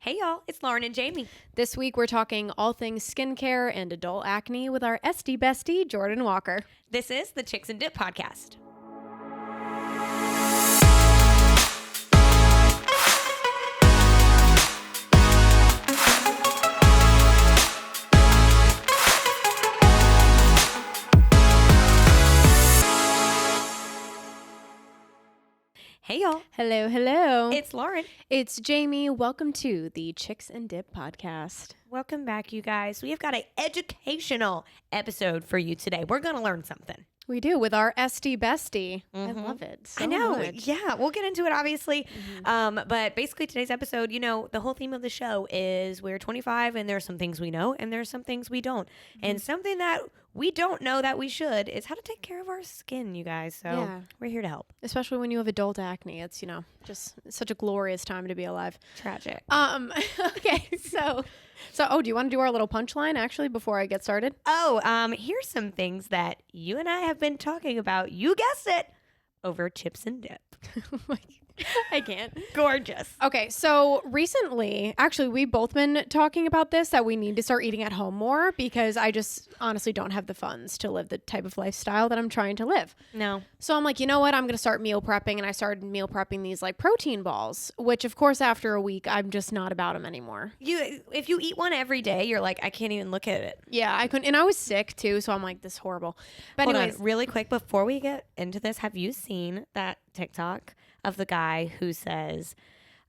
Hey y'all, it's Lauren and Jamie. This week we're talking all things skincare and adult acne with our SD bestie, Jordan Walker. This is the Chicks and Dip podcast. Hey y'all. Hello, hello. It's Lauren. It's Jamie. Welcome to the Chicks and Dip podcast. Welcome back, you guys. We have got an educational episode for you today. We're going to learn something. We do with our SD bestie. I love it so I know. much. Yeah, we'll get into it, obviously. But basically, today's episode, you know, the whole theme of the show is we're 25 and there's some things we know and there's some things we don't. And something that we don't know that we should is how to take care of our skin, you guys. So we're here to help. Especially when you have adult acne. It's, just such a glorious time to be alive. Tragic. Okay, so do you want to do our little punchline actually before I get started? Here's some things that you and I have been talking about. You guessed it, over chips and dip. I can't. Gorgeous. Okay, so recently, actually, we've both been talking about this, that we need to start eating at home more because I just honestly don't have the funds to live the type of lifestyle that I'm trying to live. No. So I'm like, you know what? I'm going to start meal prepping, and I started meal prepping these like protein balls, which of course after a week, I'm just not about them anymore. If you eat one every day, you're like, I can't even look at it. Yeah, I couldn't, and I was sick too, so I'm like, this is horrible. But Hold anyways, on, really quick, before we get into this, have you seen that TikTok of the guy who says,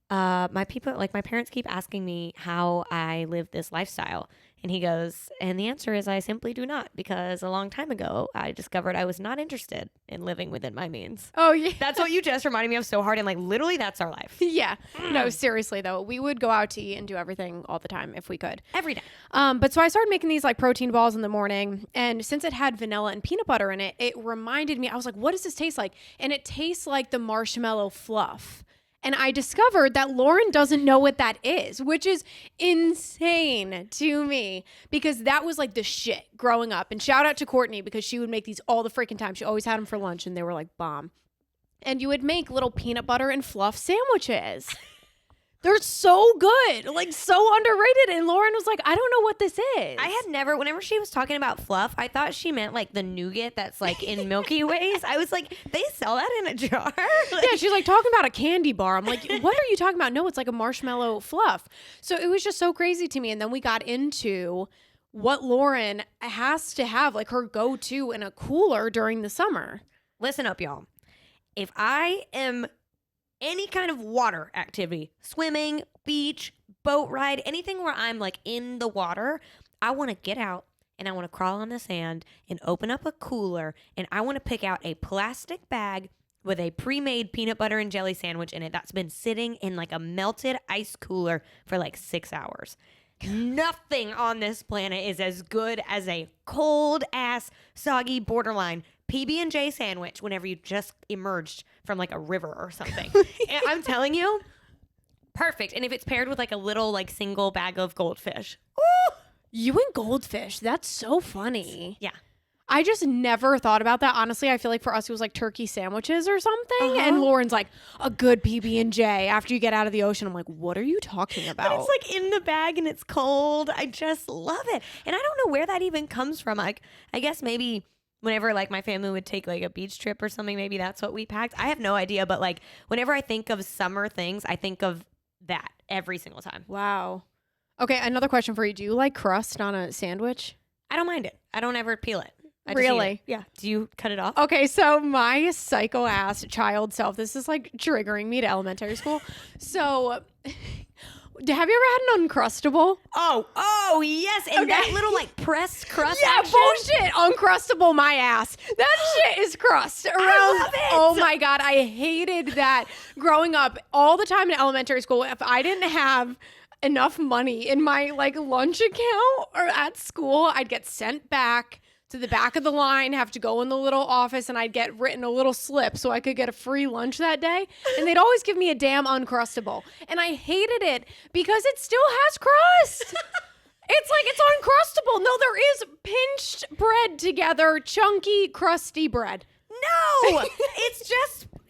my parents keep asking me how I live this lifestyle. And he goes, and the answer is I simply do not, because a long time ago, I discovered I was not interested in living within my means. Oh, yeah. That's what you just reminded me of so hard. And like, literally, that's our life. Yeah. No, seriously though, we would go out to eat and do everything all the time if we could. Every day. But so I started making these like protein balls in the morning, and since it had vanilla and peanut butter in it, it reminded me, I was like, what does this taste like? And it tastes like the marshmallow fluff. And I discovered that Lauren doesn't know what that is, which is insane to me because that was like the shit growing up. And shout out to Courtney because she would make these all the freaking time. She always had them for lunch and they were like bomb. And you would make little peanut butter and fluff sandwiches. They're so good, like so underrated. And Lauren was like, I don't know what this is. I had never, whenever she was talking about fluff, I thought she meant like the nougat that's like in Milky Ways. I was like, they sell that in a jar? Yeah, she's like talking about a candy bar. I'm like, what are you talking about? No, it's like a marshmallow fluff. So it was just so crazy to me. And then we got into what Lauren has to have, like her go-to in a cooler during the summer. Listen up, y'all. If I am any kind of water activity, swimming, beach, boat ride, anything where I'm like in the water, I want to get out and I want to crawl on the sand and open up a cooler and I want to pick out a plastic bag with a pre-made peanut butter and jelly sandwich in it that's been sitting in like a melted ice cooler for like 6 hours. Nothing on this planet is as good as a cold ass, soggy, borderline PB&J sandwich whenever you just emerged from like a river or something. And I'm telling you, perfect. And if it's paired with like a little like single bag of goldfish. Ooh! You and goldfish, that's so funny. Yeah. I just never thought about that. Honestly, I feel like for us it was like turkey sandwiches or something. And Lauren's like, a good PB&J after you get out of the ocean. I'm like, what are you talking about? But it's like in the bag and it's cold. I just love it. And I don't know where that even comes from. Like, I guess maybe whenever like my family would take like a beach trip or something, maybe that's what we packed. I have no idea. But like whenever I think of summer things, I think of that every single time. Wow. Okay, another question for you. Do you like crust on a sandwich? I don't mind it. I don't ever peel it. I just Really? eat it. Yeah. Do you cut it off? Okay, so my psycho ass child self, this is like triggering me to elementary school. So have you ever had an Uncrustable? Oh, yes. And that little like pressed crust Yeah, action. bullshit. Uncrustable my ass. That shit is crust around. I love it. Oh my God. I hated that growing up all the time in elementary school. If I didn't have enough money in my like lunch account or at school, I'd get sent back to the back of the line, have to go in the little office, and I'd get written a little slip so I could get a free lunch that day. And they'd always give me a damn Uncrustable. And I hated it because it still has crust. It's like it's Uncrustable. No, there is pinched bread together, chunky, crusty bread. No,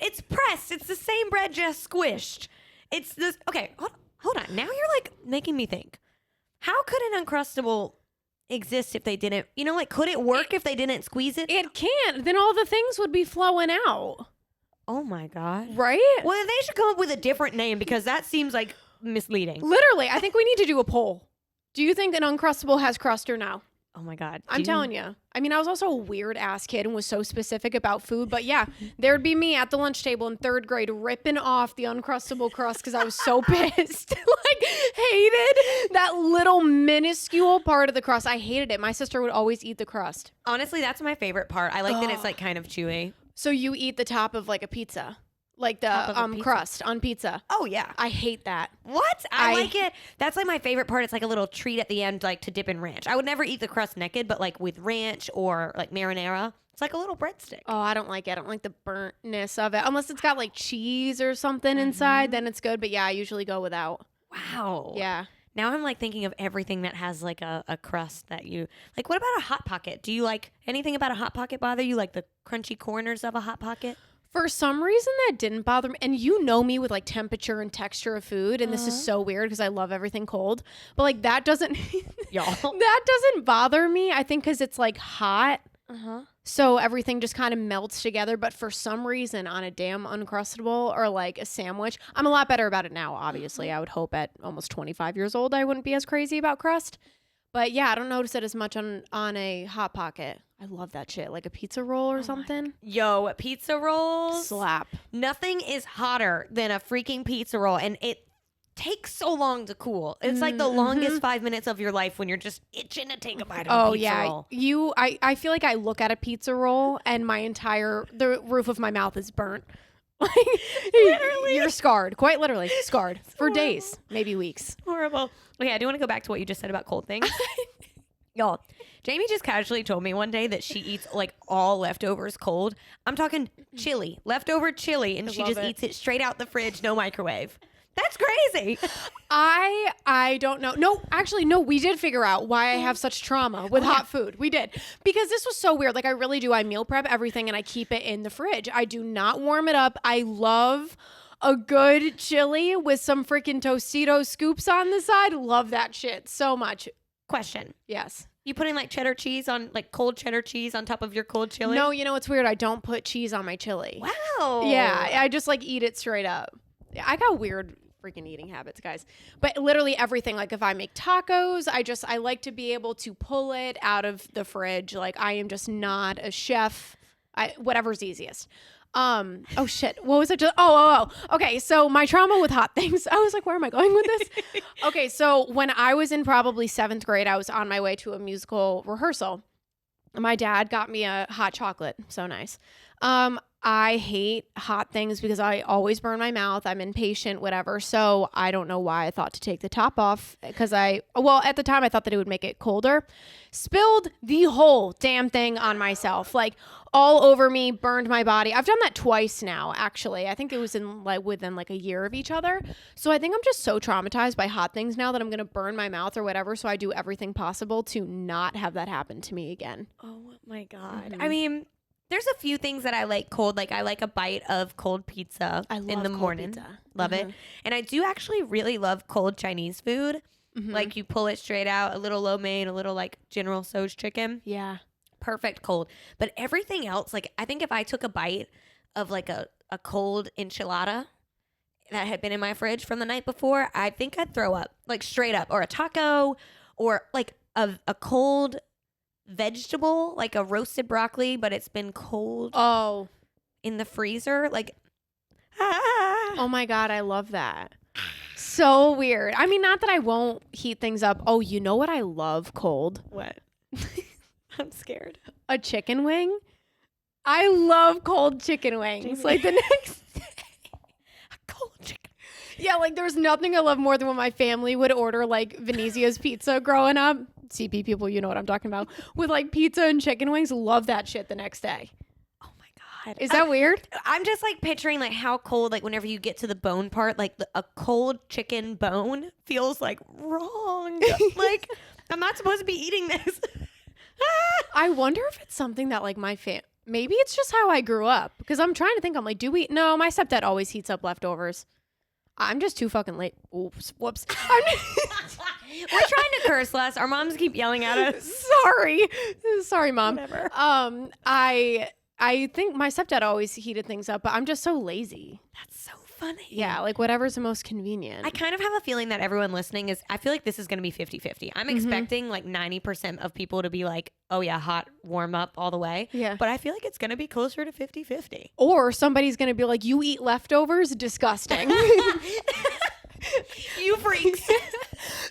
it's pressed. It's the same bread just squished. It's this. Okay, hold on. Now you're like making me think. How could an Uncrustable exist if they didn't, like, could it work if they didn't squeeze it? It can't. Then all the things would be flowing out. Oh my God. Right? Well, they should come up with a different name because that seems like misleading. Literally, I think we need to do a poll. Do you think an Uncrustable has crust or no? Oh my God. I'm telling you. I mean, I was also a weird ass kid and was so specific about food. But yeah, there'd be me at the lunch table in 3rd grade ripping off the Uncrustable crust because I was so pissed. Like, hated that little minuscule part of the crust. I hated it. My sister would always eat the crust. Honestly, that's my favorite part. I like that it's like kind of chewy. So you eat the top of like a pizza, like the pizza. crust on pizza. Oh yeah. I hate that. What? I like it. That's like my favorite part. It's like a little treat at the end, like to dip in ranch. I would never eat the crust naked, but like with ranch or like marinara, it's like a little breadstick. Oh, I don't like it. I don't like the burntness of it. Unless it's got like cheese or something inside, then it's good. But yeah, I usually go without. Wow. Yeah. Now I'm like thinking of everything that has like a crust that you like. What about a Hot Pocket? Do you like anything about a Hot Pocket bother you? Like the crunchy corners of a Hot Pocket? For some reason that didn't bother me. And you know me with like temperature and texture of food. And this is so weird because I love everything cold. But like that doesn't, Y'all. that doesn't bother me. I think because it's like hot. So everything just kind of melts together. But for some reason on a damn Uncrustable or like a sandwich, I'm a lot better about it now, obviously. I would hope at almost 25 years old I wouldn't be as crazy about crust. But yeah, I don't notice it as much on a Hot Pocket. I love that shit. Like a pizza roll or something. Yo, pizza rolls. Slap. Nothing is hotter than a freaking pizza roll. And it takes so long to cool. It's like the longest 5 minutes of your life when you're just itching to take a bite of a pizza roll. I feel like I look at a pizza roll and the roof of my mouth is burnt. Like, literally. You're scarred. Quite literally scarred for days, maybe weeks. Horrible. Okay, I do want to go back to what you just said about cold things. Y'all, Jamie just casually told me one day that she eats like all leftovers cold. I'm talking chili, leftover chili, and she just eats it straight out the fridge, no microwave. That's crazy. I don't know. No, actually, no, we did figure out why I have such trauma with hot food. We did. Because this was so weird. Like, I really do. I meal prep everything and I keep it in the fridge. I do not warm it up. I love a good chili with some freaking Tostito scoops on the side. Love that shit so much. Question. Yes. You putting like cheddar cheese on, like cold cheddar cheese on top of your cold chili? No, you know what's weird? I don't put cheese on my chili. Wow. Yeah, I just like eat it straight up. I got weird freaking eating habits, guys. But literally everything, like if I make tacos, I like to be able to pull it out of the fridge. Like I am just not a chef. Whatever's easiest. Oh shit. What was it? Okay. So my trauma with hot things. I was like, where am I going with this? Okay. So when I was in probably 7th grade, I was on my way to a musical rehearsal. My dad got me a hot chocolate. So nice. I hate hot things because I always burn my mouth. I'm impatient, whatever. So I don't know why I thought to take the top off because at the time I thought that it would make it colder. Spilled the whole damn thing on myself, like all over me, burned my body. I've done that twice now, actually. I think it was within like a year of each other. So I think I'm just so traumatized by hot things now that I'm going to burn my mouth or whatever. So I do everything possible to not have that happen to me again. Oh my God. I mean, there's a few things that I like cold. Like I like a bite of cold pizza in the morning. Love it. And I do actually really love cold Chinese food. Like you pull it straight out, a little lo mein, a little like General Tso's chicken. Yeah. Perfect cold. But everything else, like I think if I took a bite of like a cold enchilada that had been in my fridge from the night before, I think I'd throw up, like straight up. Or a taco, or like a cold vegetable, like a roasted broccoli, but it's been cold in the freezer. Like, oh my God, I love that. So weird. I mean, not that I won't heat things up. Oh, you know what I love cold? What? I'm scared. A chicken wing. I love cold chicken wings. Like the next day. A cold chicken. Yeah, like there's nothing I love more than when my family would order like Venezia's pizza growing up. CP people, you know what I'm talking about. With like pizza and chicken wings. Love that shit the next day. Oh my God. Is that weird? I'm just like picturing like how cold, like whenever you get to the bone part, like a cold chicken bone feels like wrong. Like I'm not supposed to be eating this. I wonder if it's something that like maybe it's just how I grew up. Because I'm trying to think, I'm like, no, my stepdad always heats up leftovers. I'm just too fucking late. Oops. Whoops. We're trying to curse less. Our moms keep yelling at us. Sorry, Mom. Whatever. I think my stepdad always heated things up, but I'm just so lazy. That's so funny. Yeah, like whatever's the most convenient. I kind of have a feeling that everyone listening is, I feel like this is going to be 50-50. I'm expecting like 90% of people to be like, oh yeah, hot, warm up all the way. Yeah. But I feel like it's going to be closer to 50-50. Or somebody's going to be like, you eat leftovers? Disgusting. You freaks.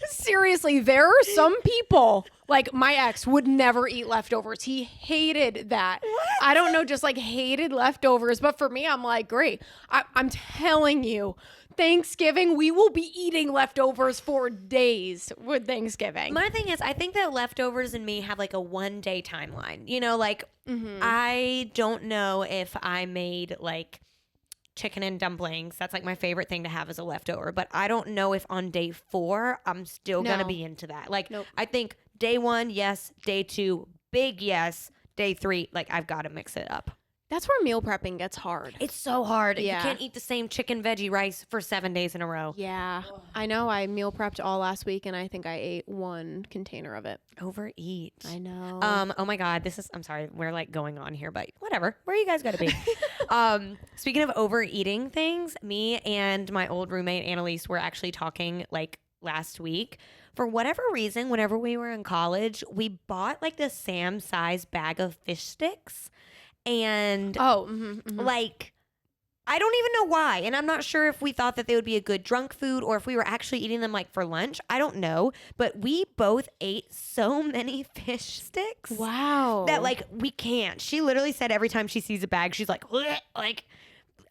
Seriously, there are some people, like my ex would never eat leftovers. He hated that. What? I don't know, just like hated leftovers. But for me, I'm like, great. I'm telling you, Thanksgiving, we will be eating leftovers for days with Thanksgiving. My thing is, I think that leftovers and me have like a 1 day timeline. You know, like I don't know if I made like chicken and dumplings. That's like my favorite thing to have as a leftover. But I don't know if on day 4, I'm still going to be into that. Like, Nope. I think day 1, yes. Day 2, big yes. Day 3, like I've got to mix it up. That's where meal prepping gets hard. It's so hard. Yeah. You can't eat the same chicken, veggie, rice for 7 days in a row. Yeah. I know. I meal prepped all last week and I think I ate 1 container of it. Overeat. I know. Oh my God, I'm sorry, we're like going on here, but whatever. Where you guys gotta be. Speaking of overeating things, me and my old roommate Annalise were actually talking like last week. For whatever reason, whenever we were in college, we bought like the Sam size bag of fish sticks. And like, I don't even know why. And I'm not sure if we thought that they would be a good drunk food or if we were actually eating them like for lunch. I don't know. But we both ate so many fish sticks. Wow. That like we can't. She literally said every time she sees a bag, she's like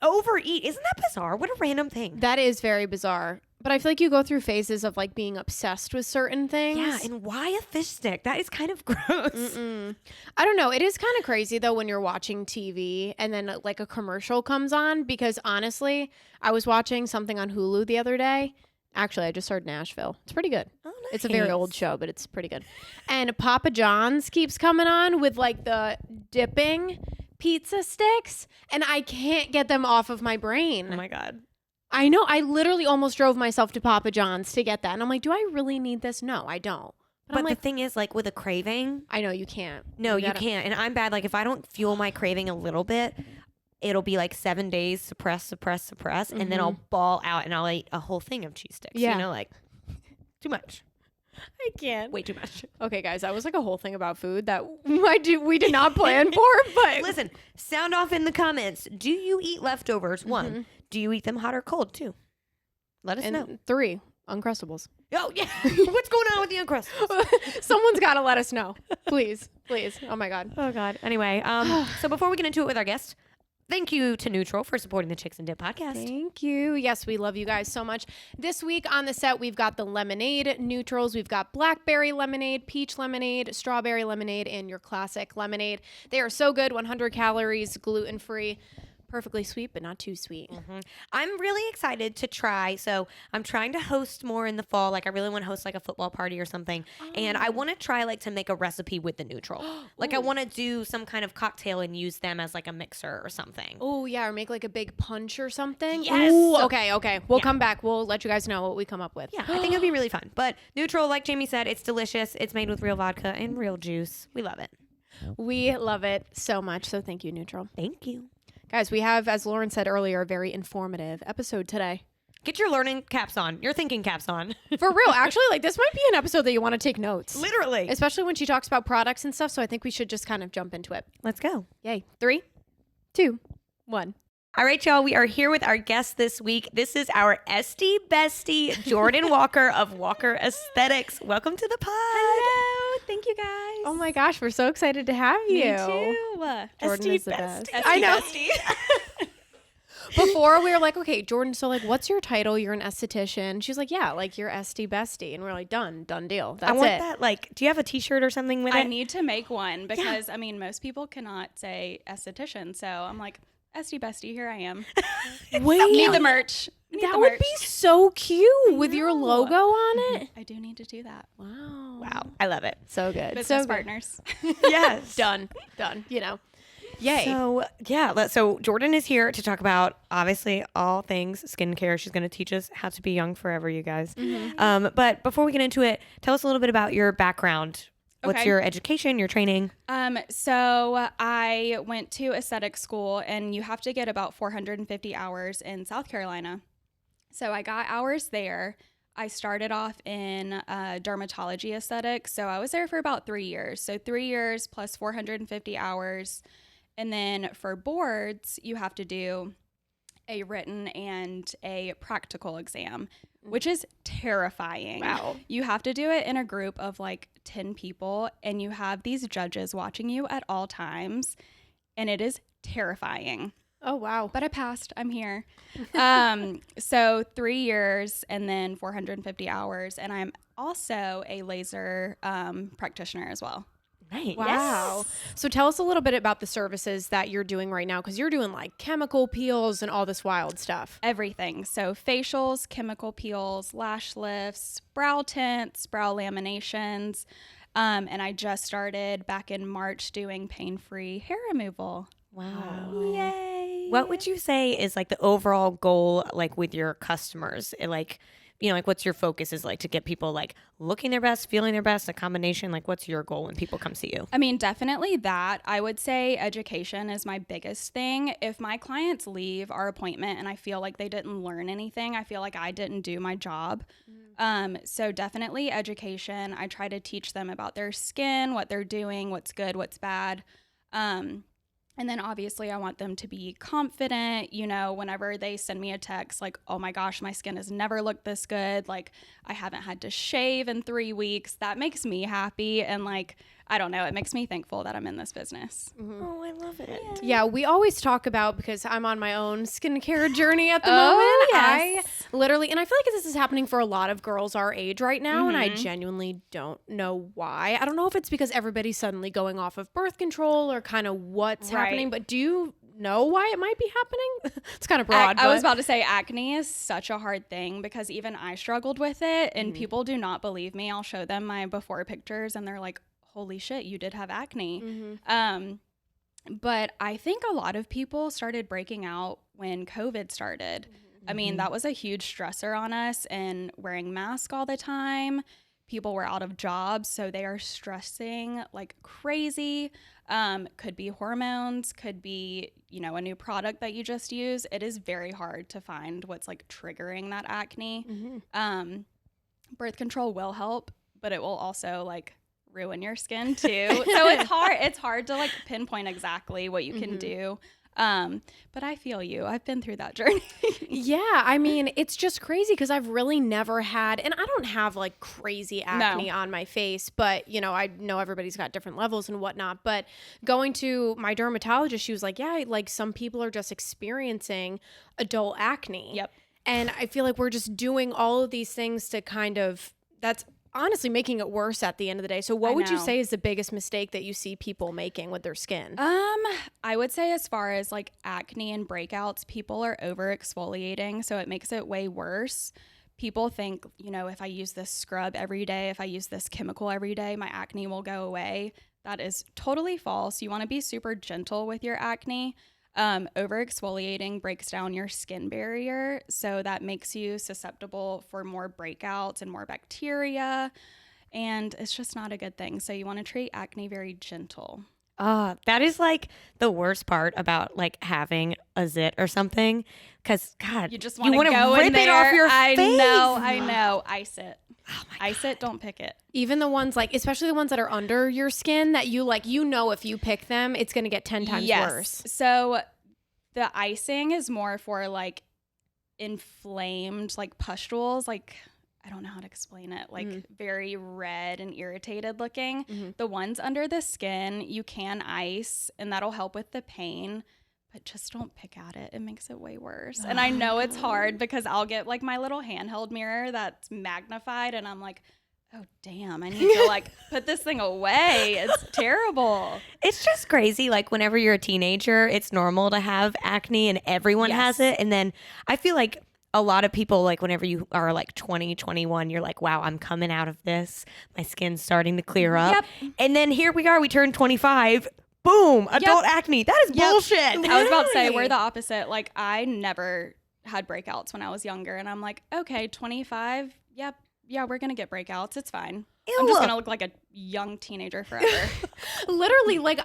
overeat. Isn't that bizarre? What a random thing. That is very bizarre. But I feel like you go through phases of like being obsessed with certain things. Yeah, and why a fish stick? That is kind of gross. I don't know. It is kind of crazy though when you're watching TV and then like a commercial comes on, because honestly, I was watching something on Hulu the other day. Actually, I just started Nashville. It's pretty good. Oh, nice. It's a very old show, but it's pretty good. And Papa John's keeps coming on with like the dipping pizza sticks, and I can't get them off of my brain. Oh my God. I know. I literally almost drove myself to Papa John's to get that. And I'm like, do I really need this? No, I don't. But I'm the like, thing is, like with a craving, I know you can't. no, you gotta- can't. And I'm bad. Like if I don't fuel my craving a little bit, it'll be like 7 days, suppress. And then I'll ball out and I'll eat a whole thing of cheese sticks. Yeah. You know, like too much. I can't. Way too much. Okay, guys, that was like a whole thing about food that we did not plan for. But Listen, sound off in the comments. Do you eat leftovers? 1. Do you eat them hot or cold? 2. Let us know. and 3, Uncrustables. Oh, yeah. What's going on with the Uncrustables? Someone's got to let us know. Please. Oh my God. Oh, God. Anyway, so before we get into it with our guest, thank you to Neutral for supporting the Chicks and Dip podcast. Thank you. Yes, we love you guys so much. This week on the set, we've got the lemonade neutrals. We've got blackberry lemonade, peach lemonade, strawberry lemonade, and your classic lemonade. They are so good. 100 calories, gluten-free. Perfectly sweet, but not too sweet. I'm really excited to try. So I'm trying to host more in the fall. Like I really want to host like a football party or something. And I want to try like to make a recipe with the neutral. Like I want to do some kind of cocktail and use them as like a mixer or something. Oh, yeah, or make like a big punch or something. Yes. Ooh, okay. We'll come back. We'll let you guys know what we come up with. Yeah, I think it'd be really fun. But neutral, like Jamie said, it's delicious. It's made with real vodka and real juice. We love it. We love it so much. So thank you, Neutral. Thank you. Guys, we have, as Lauren said earlier, a very informative episode today. Get your learning caps on. Your thinking caps on. For real. Actually, like this might be an episode that you want to take notes. Literally. Especially when she talks about products and stuff. So I think we should just kind of jump into it. Let's go. Yay. 3, 2, 1. All right, y'all. We are here with our guest this week. This is our Esty bestie, Jordan Walker of Walker Aesthetics. Welcome to the pod. Hello. Thank you, guys. Oh my gosh, we're so excited to have you. Me too. Jordan is the best. I know. Before we were like, okay, Jordan, so like, what's your title? You're an esthetician. She's like, yeah, like you're Esty bestie. And we're like, done deal. That's I want it. that. Like, do you have a T-shirt or something with I it? need to make one because, I mean, most people cannot say esthetician. So I'm like, Esty bestie, here I am. Wait, Need the merch. Need that the would merch. be so cute with your know. logo on it. I do need to do that. Wow. Wow, I love it. So good. Business so good. partners. Yes. Done. You know. Yay. So yeah, so Jordan is here to talk about obviously all things skincare. She's going to teach us how to be young forever, you guys. But before we get into it, tell us a little bit about your background. What's Okay. your education, your training? So I went to aesthetic school, and you have to get about 450 hours in South Carolina. So I got hours there. I started off in dermatology aesthetics. So I was there for about 3 years. So 3 years plus 450 hours. And then for boards, you have to do a written and a practical exam, which is terrifying. Wow. You have to do it in a group of like 10 people, and you have these judges watching you at all times, and it is terrifying. Oh, wow. But I passed. I'm here. So 3 years and then 450 hours, and I'm also a laser practitioner as well. Nice. Wow. So tell us a little bit about the services that you're doing right now, because you're doing like chemical peels and all this wild stuff. Everything. So facials, chemical peels, lash lifts, brow tints, brow laminations. And I just started back in March doing pain-free hair removal. Wow. Yay. What would you say is like the overall goal, like with your customers? Like, you know, like what's your focus is like to get people like looking their best, feeling their best, a combination? Like what's your goal when people come see you? I mean, definitely that. I would say education is my biggest thing. If my clients leave our appointment and I feel like they didn't learn anything, I feel like I didn't do my job. So definitely education. I try to teach them about their skin, what they're doing, what's good, what's bad. And then obviously I want them to be confident, you know, whenever they send me a text like, oh my gosh, my skin has never looked this good. Like I haven't had to shave in 3 weeks. That makes me happy. And like, I don't know, it makes me thankful that I'm in this business. Oh, I love it. Yeah, we always talk about, because I'm on my own skincare journey at the Oh, moment. yes. I literally, and I feel like this is happening for a lot of girls our age right now, and I genuinely don't know why. I don't know if it's because everybody's suddenly going off of birth control or kind of what's happening, but do you know why it might be happening? It's kind of broad. I was about to say acne is such a hard thing because even I struggled with it, and people do not believe me. I'll show them my before pictures and they're like, holy shit, you did have acne. But I think a lot of people started breaking out when COVID started. I mean, that was a huge stressor on us, and wearing masks all the time. People were out of jobs, so they are stressing like crazy. Could be hormones, could be, you know, a new product that you just use. It is very hard to find what's like triggering that acne. Birth control will help, but it will also like ruin your skin too. So it's hard to like pinpoint exactly what you can do. But I feel you. I've been through that journey. Yeah, I mean, it's just crazy because I've really never had, and I don't have like crazy acne on my face, but you know, I know everybody's got different levels and whatnot. But going to my dermatologist, she was like, yeah, like some people are just experiencing adult acne. Yep. And I feel like we're just doing all of these things to kind of, that's honestly making it worse at the end of the day. So what would you say is the biggest mistake that you see people making with their skin? I would say as far as like acne and breakouts, people are over exfoliating, so it makes it way worse. People think, you know, if I use this scrub every day, if I use this chemical every day, my acne will go away. That is totally false. You want to be super gentle with your acne. Over exfoliating breaks down your skin barrier, so that makes you susceptible for more breakouts and more bacteria, and it's just not a good thing. So you want to treat acne very gentle. That is like the worst part about like having a zit or something, because God, You just want to wanna go rip in it there. off your I face. know. Ice it. Oh my Ice it. Don't pick it. Even the ones like, especially the ones that are under your skin that you like, you know, if you pick them, it's going to get 10 times worse. So the icing is more for like inflamed, like pustules, like I don't know how to explain it, like very red and irritated looking. The ones under the skin, you can ice and that'll help with the pain, but just don't pick at it. It makes it way worse. And I know it's hard because I'll get like my little handheld mirror that's magnified and I'm like, oh damn, I need to like put this thing away. It's terrible. It's just crazy. Like whenever you're a teenager, it's normal to have acne and everyone has it. And then I feel like a lot of people, like whenever you are like 20, 21, you're like, wow, I'm coming out of this. My skin's starting to clear up. And then here we are, we turn 25. boom, adult acne. That is bullshit. I was about to say, we're the opposite. Like, I never had breakouts when I was younger, and I'm like, okay, 25, yeah, we're gonna get breakouts. It's fine. I'm just gonna look like a young teenager forever. Literally, like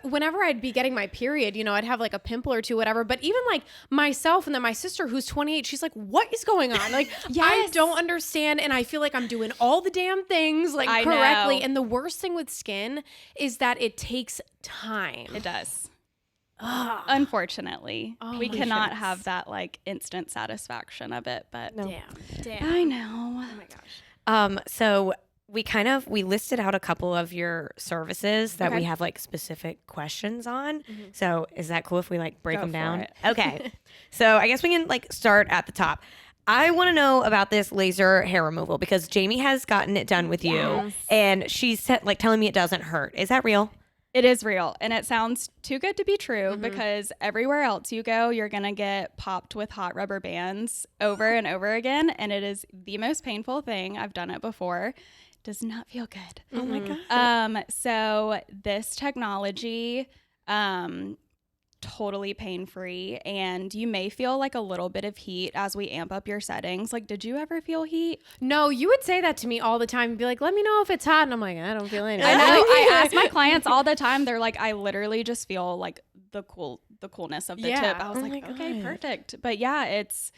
whenever I'd be getting my period, you know, I'd have like a pimple or two, whatever. But even like myself and then my sister who's 28, she's like, what is going on? Like, I don't understand. And I feel like I'm doing all the damn things like correctly. Know. And the worst thing with skin is that it takes time. It does. Unfortunately, we cannot have that like instant satisfaction of it, but Damn. I know. Oh my gosh. So we listed out a couple of your services that we have like specific questions on. So is that cool if we like break them down? Okay. So I guess we can like start at the top. I want to know about this laser hair removal because Jamie has gotten it done with you and she's like telling me it doesn't hurt. Is that real? It is real, and it sounds too good to be true because everywhere else you go, you're going to get popped with hot rubber bands over and over again, and it is the most painful thing. I've done it before. It does not feel good. Oh my God. So this technology, totally pain-free, and you may feel like a little bit of heat as we amp up your settings. Like, did you ever feel heat? No, you would say that to me all the time and be like, let me know if it's hot. And I'm like, I don't feel anything. I know. I ask my clients all the time. They're like, I literally just feel like the coolness of the tip. I was like, okay, perfect. But yeah, it's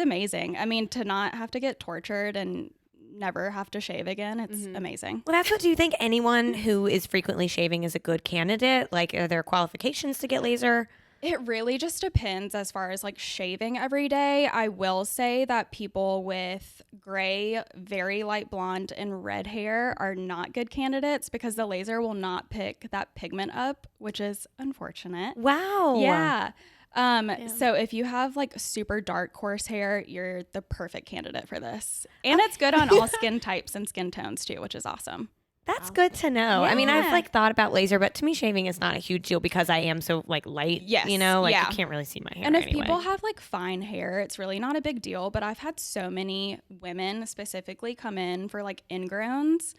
amazing. I mean, to not have to get tortured and never have to shave again, it's amazing. Well, that's what, do you think anyone who is frequently shaving is a good candidate? Like, are there qualifications to get laser? It really just depends as far as like shaving every day. I will say that people with gray, very light blonde, and red hair are not good candidates because the laser will not pick that pigment up, which is unfortunate. Wow. Yeah. So if you have like super dark coarse hair, you're the perfect candidate for this. And it's good on all skin types and skin tones too, which is awesome. That's good to know. Yeah. I mean, I've like thought about laser, but to me, shaving is not a huge deal because I am so like light. Yes. You know, like Yeah. you can't really see my hair. And if anyway. people have like fine hair, it's really not a big deal. But I've had so many women specifically come in for like ingrowns.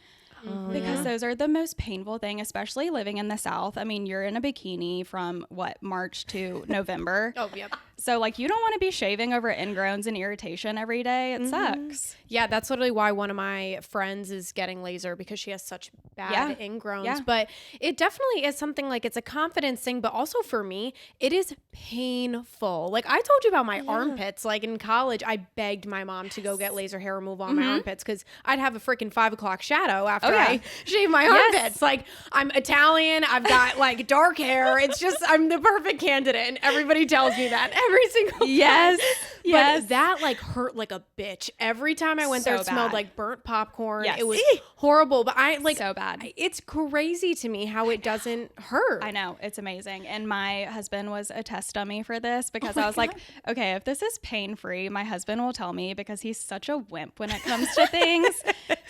Because those are the most painful thing, especially living in the South. I mean, you're in a bikini from March to November. Yep. So like you don't want to be shaving over ingrowns and irritation every day. It sucks. Yeah, that's literally why one of my friends is getting laser because she has such bad ingrowns. Yeah. But it definitely is something like it's a confidence thing, but also for me, it is painful. Like I told you about my armpits. Like in college, I begged my mom to go get laser hair removal on my armpits because I'd have a freaking 5 o'clock shadow after I shave my armpits. Like I'm Italian, I've got like dark hair. It's just I'm the perfect candidate, and everybody tells me that every single time. Yes. But that like hurt like a bitch. Every time I went there, it smelled bad. like burnt popcorn. Yes. It was horrible. But I like So bad. It's crazy to me how it doesn't hurt. I know, it's amazing. And my husband was a test dummy for this because I was like, okay, if this is pain free, my husband will tell me because he's such a wimp when it comes to things.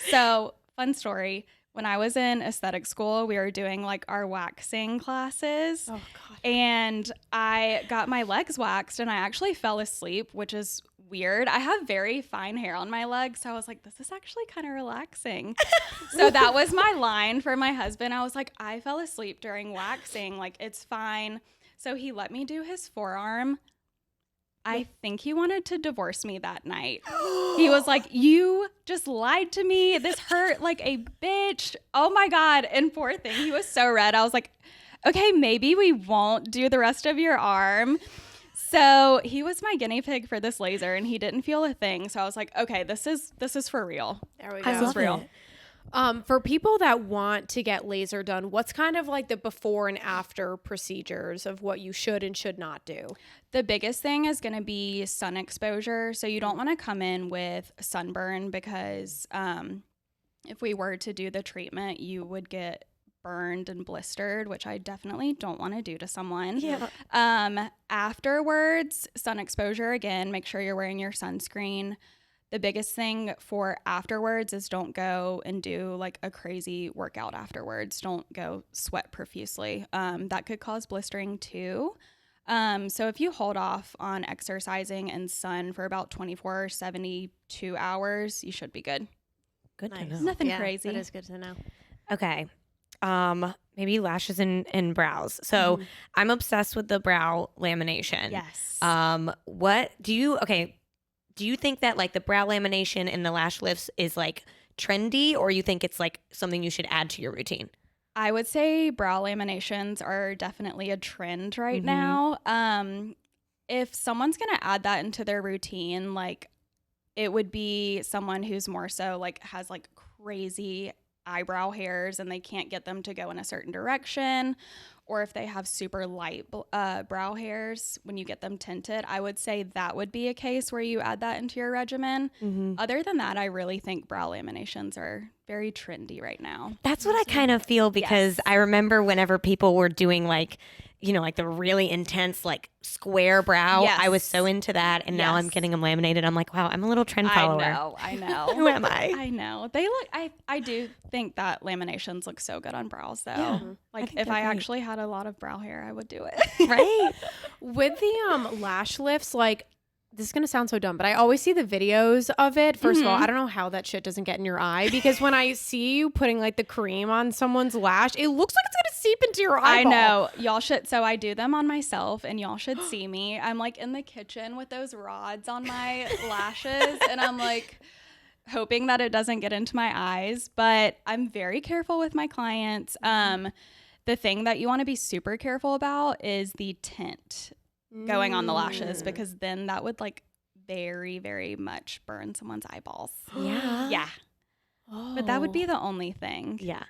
So, fun story. When I was in aesthetic school, we were doing like our waxing classes. Oh, God. And I got my legs waxed and I actually fell asleep, which is weird. I have very fine hair on my legs. So I was like, this is actually kind of relaxing. So that was my line for my husband. I was like, I fell asleep during waxing. Like, it's fine. So he let me do his forearm. I think he wanted to divorce me that night. He was like, you just lied to me. This hurt like a bitch. Oh my God. And poor thing, he was so red. I was like, okay, maybe we won't do the rest of your arm. So he was my guinea pig for this laser and he didn't feel a thing. So I was like, okay, this is for real. There we go. This is real. For people that want to get laser done, what's kind of like the before and after procedures of what you should and should not do? The biggest thing is going to be sun exposure. So you don't want to come in with sunburn because if we were to do the treatment, you would get burned and blistered, which I definitely don't want to do to someone. Yeah. Afterwards, sun exposure, again, make sure you're wearing your sunscreen. The biggest thing for afterwards is don't go and do like a crazy workout afterwards. Don't go sweat profusely. That could cause blistering too. So if you hold off on exercising and sun for about 24, 72 hours, you should be good. Good to know. Nothing crazy. That is good to know. Okay. Maybe lashes and brows. So I'm obsessed with the brow lamination. Yes. What do you think that like the brow lamination and the lash lifts is like trendy, or you think it's like something you should add to your routine? I would say brow laminations are definitely a trend right now. If someone's going to add that into their routine, like it would be someone who's more so like has like crazy eyebrow hairs and they can't get them to go in a certain direction, or if they have super light brow hairs when you get them tinted. I would say that would be a case where you add that into your regimen. Other than that, I really think brow laminations are very trendy right now. That's what I kind of feel, because I remember whenever people were doing like, like the really intense like square brow, I was so into that, and now I'm getting them laminated. I'm like, wow, I'm a little trend follower. I know. Who am I? I know. They look, I do think that laminations look so good on brows though. Yeah, like if I actually had a lot of brow hair, I would do it. Right? With the lash lifts, like, this is going to sound so dumb, but I always see the videos of it. First of all, I don't know how that shit doesn't get in your eye, because when I see you putting like the cream on someone's lash, it looks like it's going to seep into your eyeball. I know. Y'all should. So I do them on myself, and y'all should see me. I'm like in the kitchen with those rods on my lashes, and I'm like hoping that it doesn't get into my eyes, but I'm very careful with my clients. The thing that you want to be super careful about is the tint going on the lashes, because then that would like very, very much burn someone's eyeballs. Yeah. But that would be the only thing. Yeah.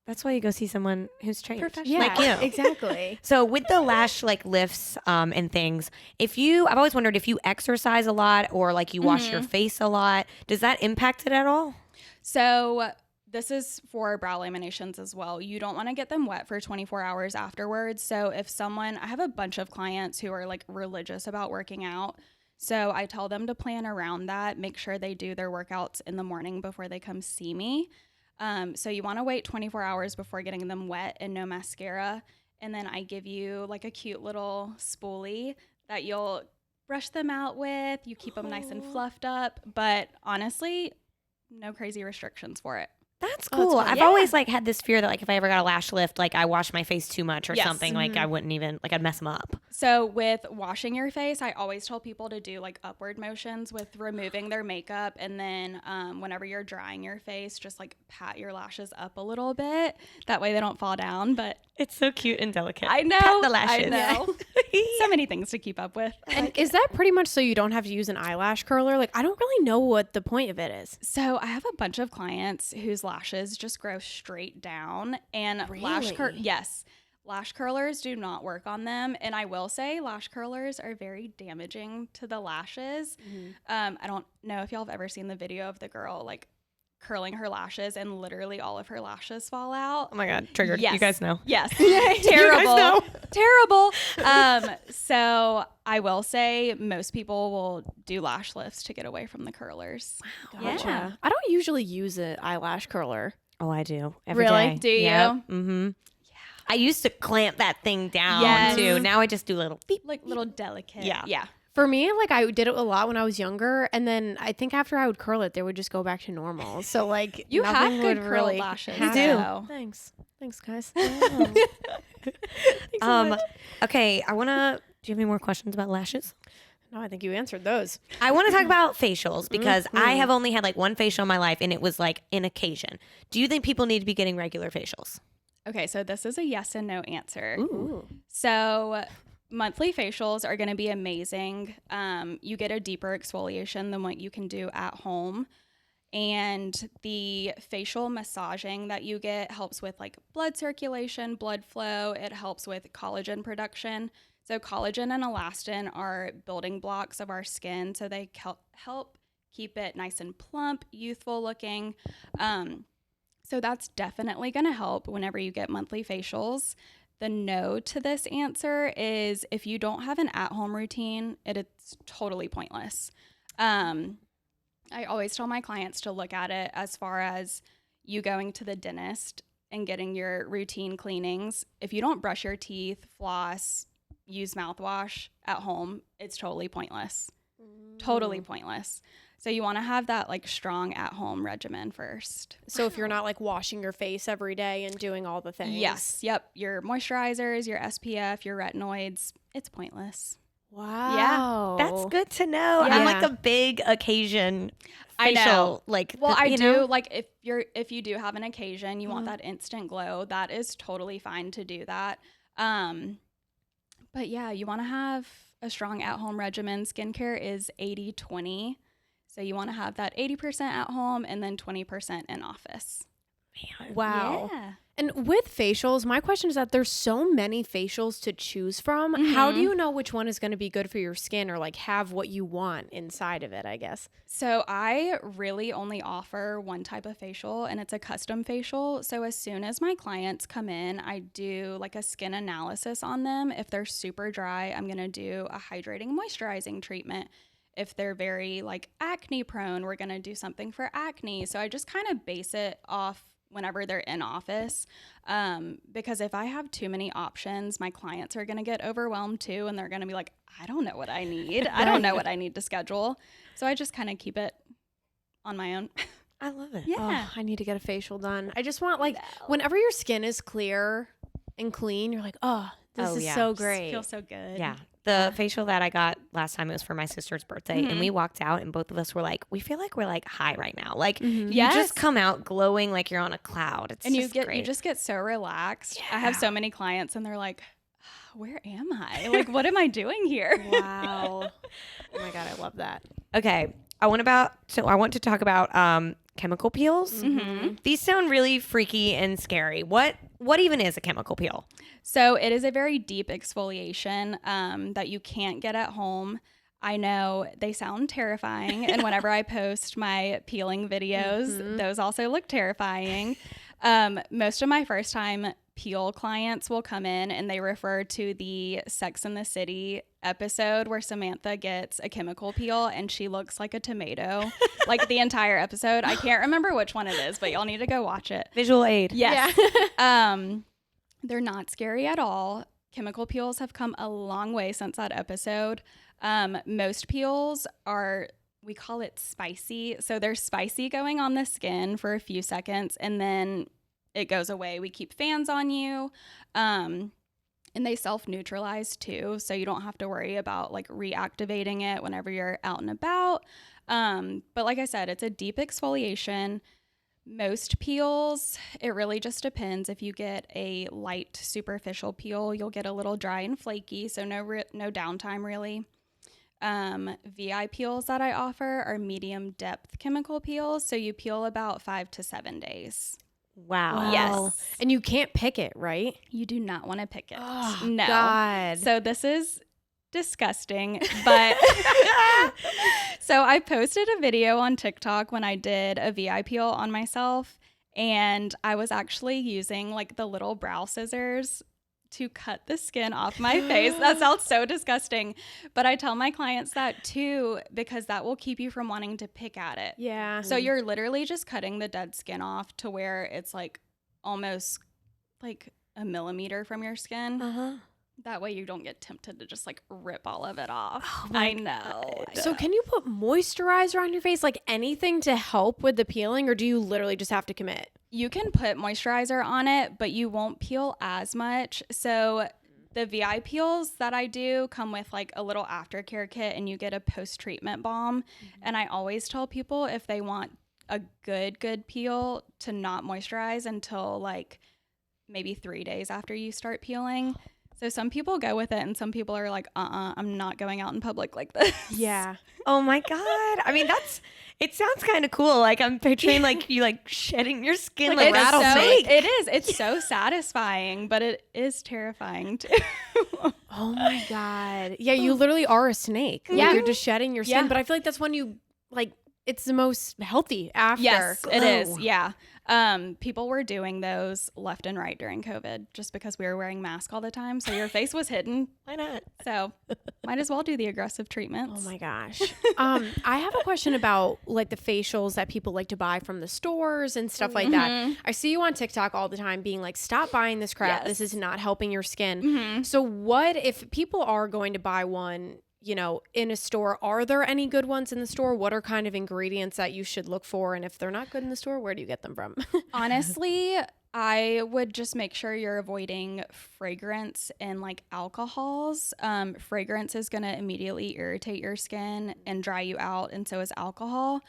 That's why you go see someone who's trained. Professional. Like you. Exactly. So with the lash like lifts and things, I've always wondered if you exercise a lot or like you wash your face a lot, does that impact it at all? So this is for brow laminations as well. You don't want to get them wet for 24 hours afterwards. So if I have a bunch of clients who are like religious about working out. So I tell them to plan around that, make sure they do their workouts in the morning before they come see me. So you want to wait 24 hours before getting them wet and no mascara. And then I give you like a cute little spoolie that you'll brush them out with. You keep them nice and fluffed up. But honestly, no crazy restrictions for it. That's cool. I've always like had this fear that like if I ever got a lash lift, like I wash my face too much or something, like I wouldn't even, like I'd mess them up. So with washing your face, I always tell people to do like upward motions with removing their makeup. And then whenever you're drying your face, just like pat your lashes up a little bit. That way they don't fall down. But it's so cute and delicate. I know. Pat the lashes. I know. So many things to keep up with. And is that pretty much so you don't have to use an eyelash curler? Like, I don't really know what the point of it is. So I have a bunch of clients whose lashes just grow straight down, and lash curlers do not work on them. And I will say lash curlers are very damaging to the lashes. I don't know if y'all have ever seen the video of the girl like curling her lashes and literally all of her lashes fall out. Oh my God, triggered. Yes. You guys know. Yes. Terrible. Terrible. So I will say most people will do lash lifts to get away from the curlers. Wow. Gotcha. Yeah. I don't usually use an eyelash curler. Oh, I do. Every day. Do you? Yep. Mm-hmm. Yeah. I used to clamp that thing down too. Now I just do little beep, like little delicate. Yeah. For me, like I did it a lot when I was younger, and then I think after I would curl it, they would just go back to normal. So like you have good curl lashes. You do. Thanks, guys. Thanks so much. Okay, do you have any more questions about lashes? No, I think you answered those. I want to talk about facials because I have only had like one facial in my life, and it was like an occasion. Do you think people need to be getting regular facials? Okay, so this is a yes and no answer. Ooh. So monthly facials are going to be amazing. You get a deeper exfoliation than what you can do at home. And the facial massaging that you get helps with like blood circulation, blood flow. It helps with collagen production. So collagen and elastin are building blocks of our skin. So they help keep it nice and plump, youthful looking. So that's definitely going to help whenever you get monthly facials. The no to this answer is if you don't have an at-home routine, it's totally pointless. I always tell my clients to look at it as far as you going to the dentist and getting your routine cleanings. If you don't brush your teeth, floss, use mouthwash at home, it's totally pointless. Totally pointless. So you want to have that like strong at-home regimen first. So if you're not like washing your face every day and doing all the things. Yes. Yep. Your moisturizers, your SPF, your retinoids, it's pointless. Wow. That's good to know. Yeah. I'm like a big occasion I know. facial, like, Well, I you do know? like if you do have an occasion, you want that instant glow, that is totally fine to do that. But yeah, you want to have a strong at-home regimen. Skincare is 80-20. So you want to have that 80% at home and then 20% in office. Man. Wow. Yeah. And with facials, my question is that there's so many facials to choose from. How do you know which one is going to be good for your skin or like have what you want inside of it, I guess? So I really only offer one type of facial, and it's a custom facial. So as soon as my clients come in, I do like a skin analysis on them. If they're super dry, I'm going to do a hydrating moisturizing treatment. If they're very like acne prone, we're going to do something for acne. So I just kind of base it off whenever they're in office, because if I have too many options, my clients are going to get overwhelmed too, and they're going to be like, I don't know what I need. I don't know what I need to schedule. So I just kind of keep it on my own. I love it. Yeah. Oh, I need to get a facial done. I just want like whenever your skin is clear and clean, you're like, oh, this Oh, is yeah. so Just great. feel so good. Yeah. The facial that I got last time, it was for my sister's birthday, and we walked out, and both of us were like, we feel like we're like high right now. Like you Yes. just come out glowing like you're on a cloud. It's And you just get great. you just get so relaxed. I have so many clients and they're like, where am I? Like, what am I doing here? Wow. Oh my God, I love that. Okay, I want to talk about chemical peels. These sound really freaky and scary. What even is a chemical peel? So it is a very deep exfoliation that you can't get at home. I know they sound terrifying. And whenever I post my peeling videos, those also look terrifying. Most of my first time peel clients will come in and they refer to the Sex and the City episode where Samantha gets a chemical peel and she looks like a tomato, like the entire episode. I can't remember which one it is, but y'all need to go watch it. Visual aid. Yes. They're not scary at all. Chemical peels have come a long way since that episode. Most peels are, we call it spicy. So they're spicy going on the skin for a few seconds and then it goes away. We keep fans on you. And they self-neutralize too. So you don't have to worry about like reactivating it whenever you're out and about. But like I said, it's a deep exfoliation. Most peels, it really just depends. If you get a light superficial peel, you'll get a little dry and flaky, so no downtime really. VI peels that I offer are medium depth chemical peels, so you peel about 5 to 7 days. Wow. Yes. And you can't pick it, right? You do not want to pick it. Oh, no. God. So this is disgusting, but so I posted a video on TikTok when I did a VI peel on myself, and I was actually using like the little brow scissors to cut the skin off my face. That sounds so disgusting, but I tell my clients that too because that will keep you from wanting to pick at it. Yeah. So you're literally just cutting the dead skin off to where it's like almost like a millimeter from your skin. Uh-huh. That way you don't get tempted to just like rip all of it off. Oh my I know. So can you put moisturizer on your face, like anything to help with the peeling, or do you literally just have to commit? You can put moisturizer on it, but you won't peel as much. So the VI peels that I do come with like a little aftercare kit and you get a post-treatment balm. And I always tell people if they want a good peel to not moisturize until like maybe 3 days after you start peeling. So some people go with it and some people are like, I'm not going out in public like this. Yeah. Oh my God. I mean, it sounds kind of cool. Like I'm picturing like you like shedding your skin like, It's rattlesnake. it is. It's so satisfying, but it is terrifying too. Oh my God. Yeah, you literally are a snake. Like, Yeah. you're just shedding your skin. Yeah. But I feel like that's when you like it's the most healthy after. Yes, it Glow. is. Yeah. People were doing those left and right during COVID just because we were wearing masks all the time. So your face was hidden. Why not? So might as well do the aggressive treatments. Oh my gosh. I have a question about like the facials that people like to buy from the stores and stuff like that. I see you on TikTok all the time being like, stop buying this crap. Yes. This is not helping your skin. So what if people are going to buy one, in a store, are there any good ones in the store? What are kind of ingredients that you should look for? And if they're not good in the store, where do you get them from? Honestly, I would just make sure you're avoiding fragrance and like alcohols. Fragrance is going to immediately irritate your skin and dry you out, and so is alcohol.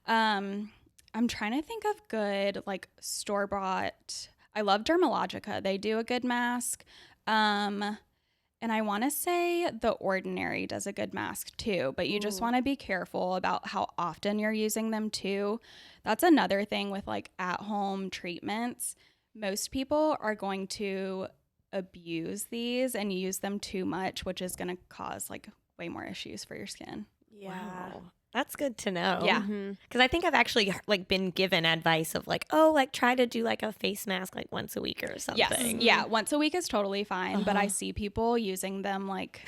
I'm trying to think of good like store-bought. I love Dermalogica. They do a good mask. And I want to say The Ordinary does a good mask too, but you just want to be careful about how often you're using them too. That's another thing with like at-home treatments. Most people are going to abuse these and use them too much, which is going to cause like way more issues for your skin. Yeah. Wow. That's good to know. Yeah. Because I think I've actually like been given advice of like, oh, like try to do like a face mask like once a week or something. Yes. Yeah. Once a week is totally fine. But I see people using them like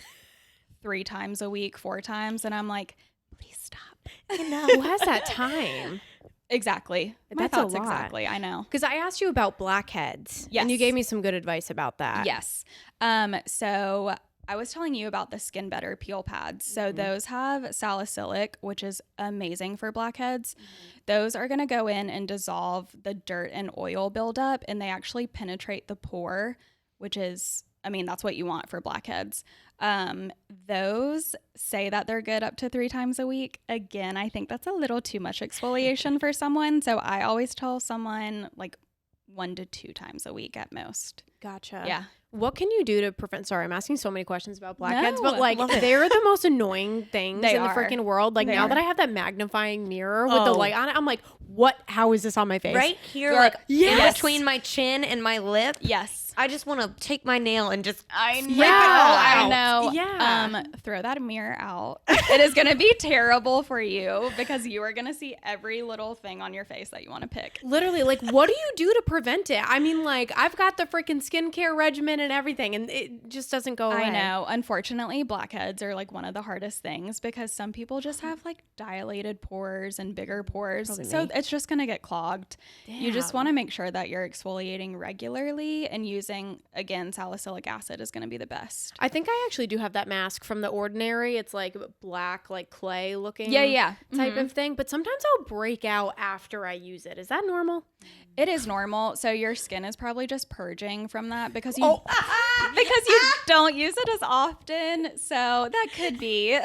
3 times a week, 4 times. And I'm like, please stop. Who has that time? Exactly. My That's a thoughts lot. exactly. I know. Because I asked you about blackheads. Yes. And you gave me some good advice about that. Yes. So I was telling you about the Skin Better peel pads. So those have salicylic, which is amazing for blackheads. Those are going to go in and dissolve the dirt and oil buildup, and they actually penetrate the pore, which is, I mean, that's what you want for blackheads. Those say that they're good up to 3 times a week. Again, I think that's a little too much exfoliation for someone. So I always tell someone like 1 to 2 times a week at most. Gotcha. Yeah. What can you do to prevent? Sorry, I'm asking so many questions about blackheads, No, but like they're the most annoying things They in the are. freaking world. Like They now are. that I have that magnifying mirror with the light on it, I'm like, what? How is this on my face? Right here, You're like like, in yes. between my chin and my lip. Yes. I just want to take my nail and just I know. rip it all I out. know. Yeah. Throw that mirror out. It is going to be terrible for you because you are going to see every little thing on your face that you want to pick. Literally, like, what do you do to prevent it? I mean, like, I've got the freaking skincare regimen and everything, and it just doesn't go away. I know. Unfortunately, blackheads are like one of the hardest things because some people just have like dilated pores and bigger pores. Probably So me. it's just going to get clogged. You just Damn. want to make sure that you're exfoliating regularly, and using, again, salicylic acid is going to be the best. I think I actually do have that mask from The Ordinary. It's like black, like clay looking Yeah. type of thing. But sometimes I'll break out after I use it. Is that normal? It is normal. So your skin is probably just purging from that because you because you don't use it as often. So that could be.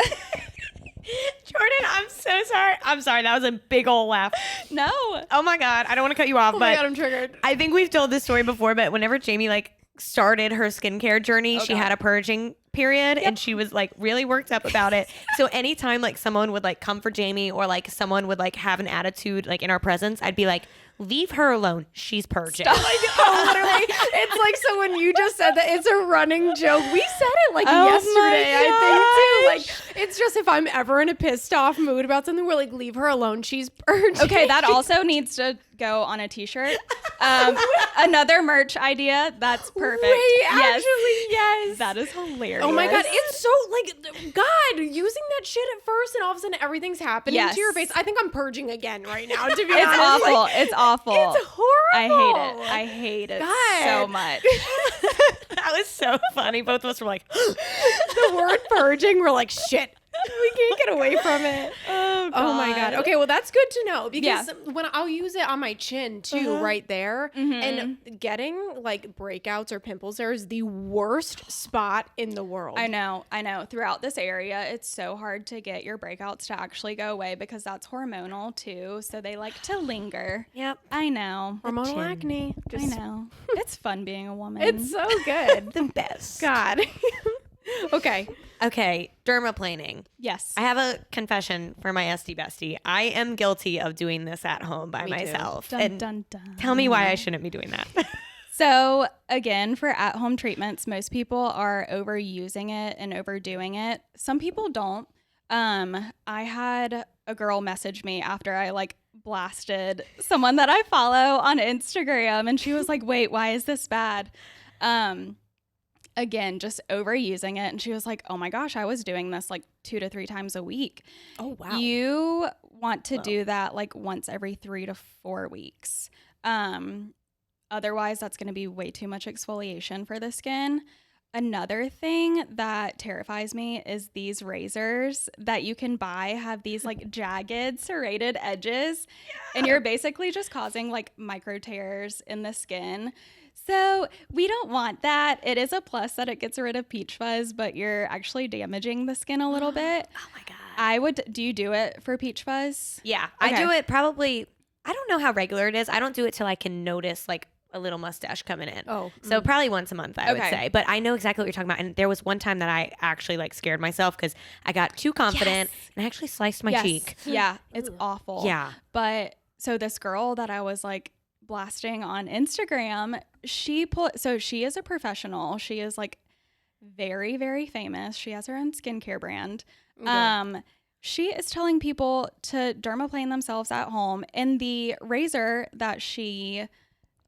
Jordan, I'm so sorry. I'm sorry. That was a big old laugh. No. Oh my God. I don't want to cut you off, Oh my but God, I'm triggered. I think we've told this story before, but whenever Jamie like started her skincare journey, she had a purging period and she was like really worked up about it. So anytime like someone would like come for Jamie or like someone would like have an attitude like in our presence, I'd be like, leave her alone. She's purging. Literally, it's like, so when you just said that, it's a running joke. We said it like Oh yesterday, my I think too. Like, it's just if I'm ever in a pissed off mood about something, we're like, leave her alone. She's purging. Okay, that also needs to go on a t-shirt. Another merch idea. That's perfect. Wait, Yes. actually, yes. That is hilarious. Oh my God, it's so like, God, using that shit at first and all of a sudden everything's happening Yes. to your face. I think I'm purging again right now, to be It's honest. awful. Like, It's awful. it's horrible. I hate it. I hate it God. so much. That was so funny. Both of us were like, The word purging, we're like, shit. We can't get away from it. Oh my God. Okay, well that's good to know because when I'll use it on my chin too, right there, and getting like breakouts or pimples there is the worst spot in the world. I know. Throughout this area, it's so hard to get your breakouts to actually go away because that's hormonal too. So they like to linger. yep. I know. Hormonal chin. acne. I know. It's fun being a woman. It's so good. The best. God. Okay. Okay. Dermaplaning. Yes. I have a confession for my SD bestie. I am guilty of doing this at home by Me too. myself. Dun, and dun, dun. tell me why I shouldn't be doing that. So again, for at-home treatments, most people are overusing it and overdoing it. Some people don't. I had a girl message me after I like blasted someone that I follow on Instagram, and she was like, "Wait, why is this bad?" Again, just overusing it, and she was like, "Oh my gosh, I was doing this like 2 to 3 times a week." Oh wow. You want to do that like once every 3 to 4 weeks. Otherwise, that's going to be way too much exfoliation for the skin. Another thing that terrifies me is these razors that you can buy have these like jagged serrated edges, and you're basically just causing like micro tears in the skin. So we don't want that. It is a plus that it gets rid of peach fuzz, but you're actually damaging the skin a little bit. Oh my God. Do you do it for peach fuzz? Yeah. Okay. I do it probably, I don't know how regular it is. I don't do it till I can notice like a little mustache coming in. Oh. So probably once a month, I would Okay. say. But I know exactly what you're talking about. And there was one time that I actually like scared myself because I got too confident and I actually sliced my cheek. Yeah, it's awful. Yeah. But so this girl that I was like blasting on Instagram, she is a professional. She is like very, very famous. She has her own skincare brand. Okay. She is telling people to dermaplane themselves at home, and the razor that she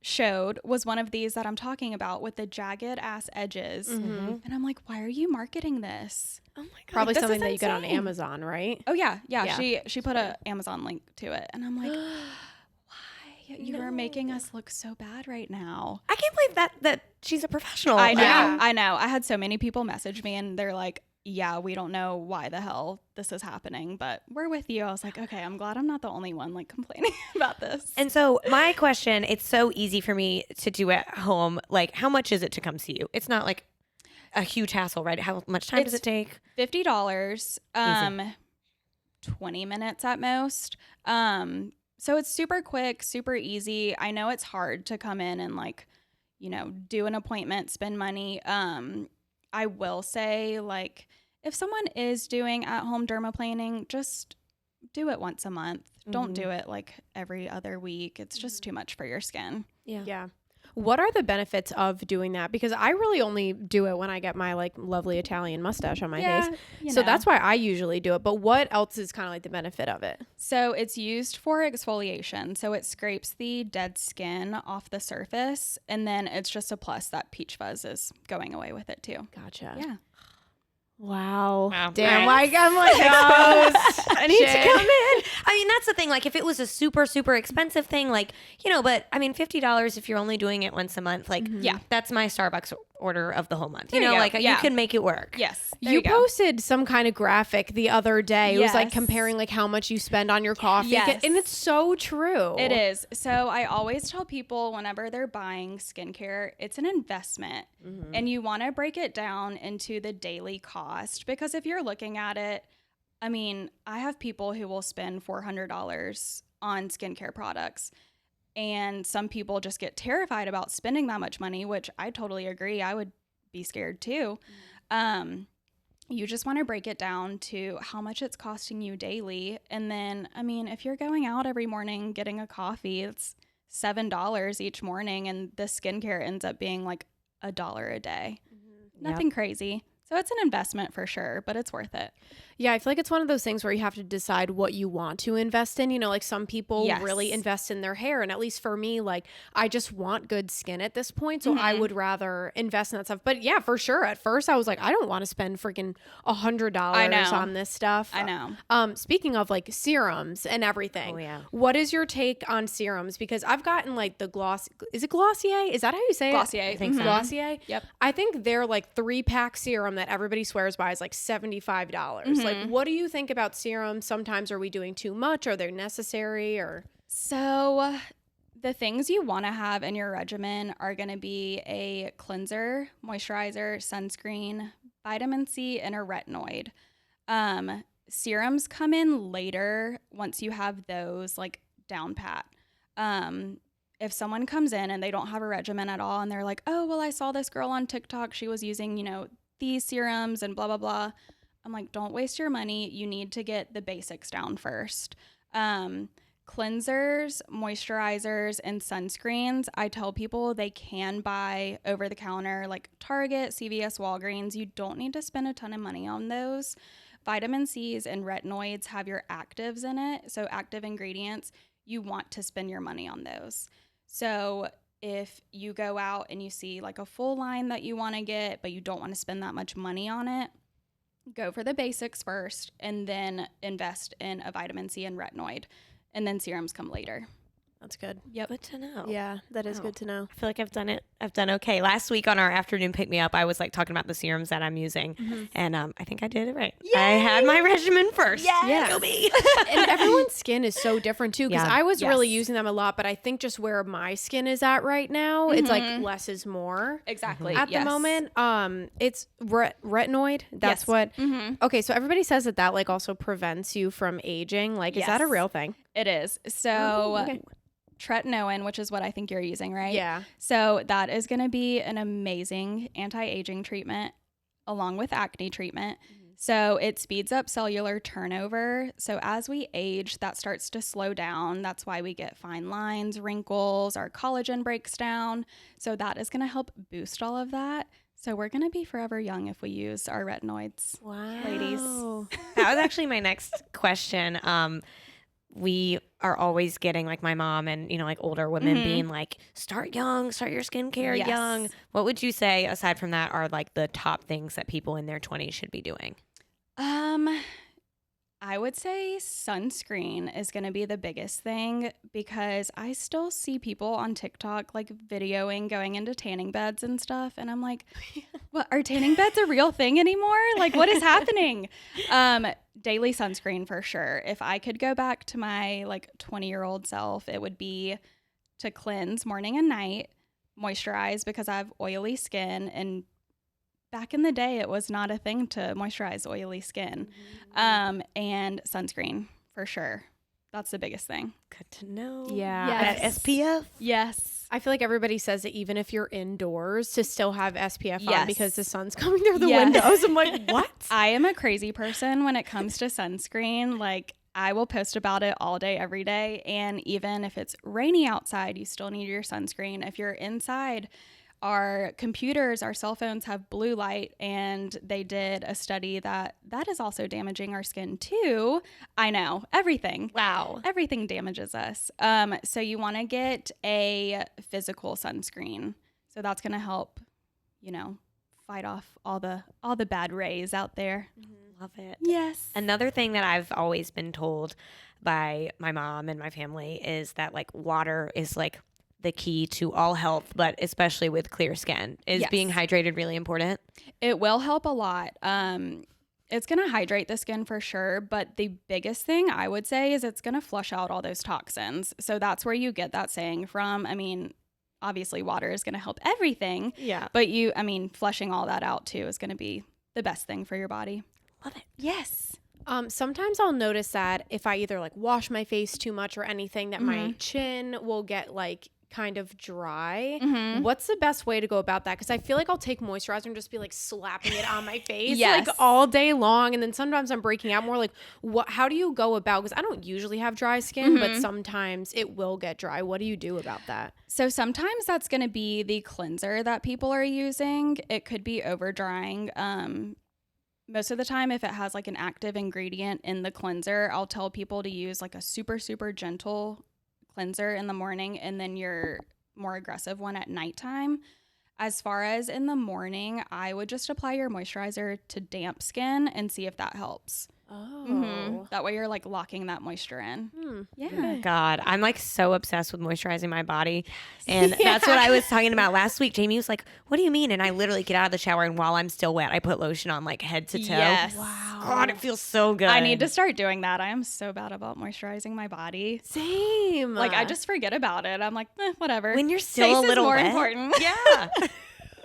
showed was one of these that I'm talking about with the jagged ass edges. Mhm. And I'm like, why are you marketing this? Oh my God. Probably this something is that you get on insane. Amazon, right? Oh yeah. Yeah. She put a Amazon link to it, and I'm like, why? You are making us look so bad right now. I can't believe that she's a professional. I know. Yeah. I know. I had so many people message me, and they're like, yeah, we don't know why the hell this is happening, but we're with you. I was like, okay, I'm glad I'm not the only one like complaining about this. And so my question, it's so easy for me to do at home. Like, how much is it to come see you? It's not like a huge hassle, right? How much time does it take? $50, 20 minutes at most. So it's super quick, super easy. I know it's hard to come in and like, do an appointment, spend money. I will say, like, if someone is doing at-home dermaplaning, just do it once a month. Don't do it like every other week. It's just too much for your skin. Yeah. What are the benefits of doing that? Because I really only do it when I get my like lovely Italian mustache on my face. So that's why I usually do it. But what else is kind of like the benefit of it? So it's used for exfoliation. So it scrapes the dead skin off the surface. And then it's just a plus that peach fuzz is going away with it too. Gotcha. Yeah. Wow. Damn. Like, I'm like, oh, I need to come in. I mean, that's the thing. Like, if it was a super, super expensive thing, like, but I mean, $50 if you're only doing it once a month, like, Yeah. that's my Starbucks order of the whole month. There you go. Like, Yeah. you can make it work. Yes. You posted some kind of graphic the other day. It was like Yes. comparing like how much you spend on your coffee. Yes. And it's so true. It is. So I always tell people whenever they're buying skincare, it's an investment and you want to break it down into the daily cost, because if you're looking at it, I mean, I have people who will spend $400 on skincare products, and some people just get terrified about spending that much money, which I totally agree. I would be scared too. You just want to break it down to how much it's costing you daily. And then, I mean, if you're going out every morning getting a coffee, it's $7 each morning, and the skincare ends up being like $1 a day. Nothing crazy. So it's an investment for sure, but it's worth it. Yeah, I feel like it's one of those things where you have to decide what you want to invest in. Like some people Yes. really invest in their hair. And at least for me, like I just want good skin at this point. So I would rather invest in that stuff. But yeah, for sure. At first I was like, I don't want to spend freaking $100 on this stuff. I know. Speaking of like serums and everything. Oh, yeah. What is your take on serums? Because I've gotten like the is it Glossier? Is that how you say Glossier. it? I think so. Glossier? Yep. I think their like 3-pack serum that everybody swears by is like $75. Like, what do you think about serums? Sometimes are we doing too much? Are they necessary? Or So the things you want to have in your regimen are going to be a cleanser, moisturizer, sunscreen, vitamin C, and a retinoid. Serums come in later once you have those like down pat. If someone comes in and they don't have a regimen at all and they're like, oh, well, I saw this girl on TikTok. She was using, these serums and blah, blah, blah. I'm like, don't waste your money. You need to get the basics down first. Cleansers, moisturizers, and sunscreens, I tell people they can buy over the counter like Target, CVS, Walgreens. You don't need to spend a ton of money on those. Vitamin C's and retinoids have your actives in it, so active ingredients. You want to spend your money on those. So if you go out and you see like a full line that you want to get, but you don't want to spend that much money on it, go for the basics first and then invest in a vitamin C and retinoid, and then serums come later. That's good. Yep. Good to know. Yeah, that is Wow. good to know. I feel like I've done it. I've done okay. Last week on our afternoon pick me up, I was like talking about the serums that I'm using, and I think I did it right. I had my regimen first. Yes. Go me. And everyone's skin is so different too, because Yeah. I was really Yes. using them a lot, but I think just where my skin is at right now, it's like less is more Exactly. at the moment. It's retinoid. That's Yes. what. Okay, so everybody says that like also prevents you from aging. Like, is that a Yes. real thing? It is. So Okay. tretinoin, which is what I think you're using, right? Yeah. So that is going to be an amazing anti-aging treatment along with acne treatment. So it speeds up cellular turnover. So as we age, that starts to slow down. That's why we get fine lines, wrinkles, our collagen breaks down. So that is going to help boost all of that. So we're going to be forever young if we use our retinoids. Wow. Ladies. That was actually my next question. We are always getting like my mom and like older women being like, start young, start your skincare Yes. young. What would you say aside from that are like the top things that people in their 20s should be doing? I would say sunscreen is going to be the biggest thing, because I still see people on TikTok like videoing going into tanning beds and stuff, and I'm like, what, are tanning beds a real thing anymore? Like, what is happening? Daily sunscreen for sure. If I could go back to my like 20-year-old self, it would be to cleanse morning and night, moisturize because I have oily skin, and back in the day, it was not a thing to moisturize oily skin. And sunscreen, for sure. That's the biggest thing. Good to know. Yeah. That Yes. SPF. Yes. I feel like everybody says that even if you're indoors, to still have SPF on Yes. because the sun's coming through the Yes. windows. I'm like, what? I am a crazy person when it comes to sunscreen. Like, I will post about it all day, every day. And even if it's rainy outside, you still need your sunscreen. If you're inside, our computers, our cell phones have blue light, and they did a study that is also damaging our skin too. I know, everything. Wow. Everything damages us. So you want to get a physical sunscreen. So that's going to help, fight off all the bad rays out there. Love it. Yes. Another thing that I've always been told by my mom and my family is that like water is like the key to all health, but especially with clear skin. Is Yes. being hydrated really important? It will help a lot. It's going to hydrate the skin for sure, but the biggest thing I would say is it's going to flush out all those toxins. So that's where you get that saying from. I mean, obviously water is going to help everything, Yeah. but flushing all that out too is going to be the best thing for your body. Love it. Yes. Sometimes I'll notice that if I either like wash my face too much or anything, that my chin will get like kind of dry. What's the best way to go about that? Because I feel like I'll take moisturizer and just be like slapping it on my face Yes. like all day long, and then sometimes I'm breaking out more. Like, how do you go about? Because I don't usually have dry skin, but sometimes it will get dry. What do you do about that? So sometimes that's going to be the cleanser that people are using. It could be over drying. Most of the time, if it has like an active ingredient in the cleanser, I'll tell people to use like a super, super gentle cleanser in the morning, and then your more aggressive one at nighttime. As far as in the morning, I would just apply your moisturizer to damp skin and see if that helps. Oh. That way you're like locking that moisture in. Yeah. God, I'm like so obsessed with moisturizing my body. And that's what I was talking about last week. Jamie was like, what do you mean? And I literally get out of the shower, and while I'm still wet, I put lotion on like head to toe. Yes. Wow. God, it feels so good. I need to start doing that. I am so bad about moisturizing my body. Same. Like, I just forget about it. I'm like, whatever. when you're still Face a little is more wet. important. Yeah.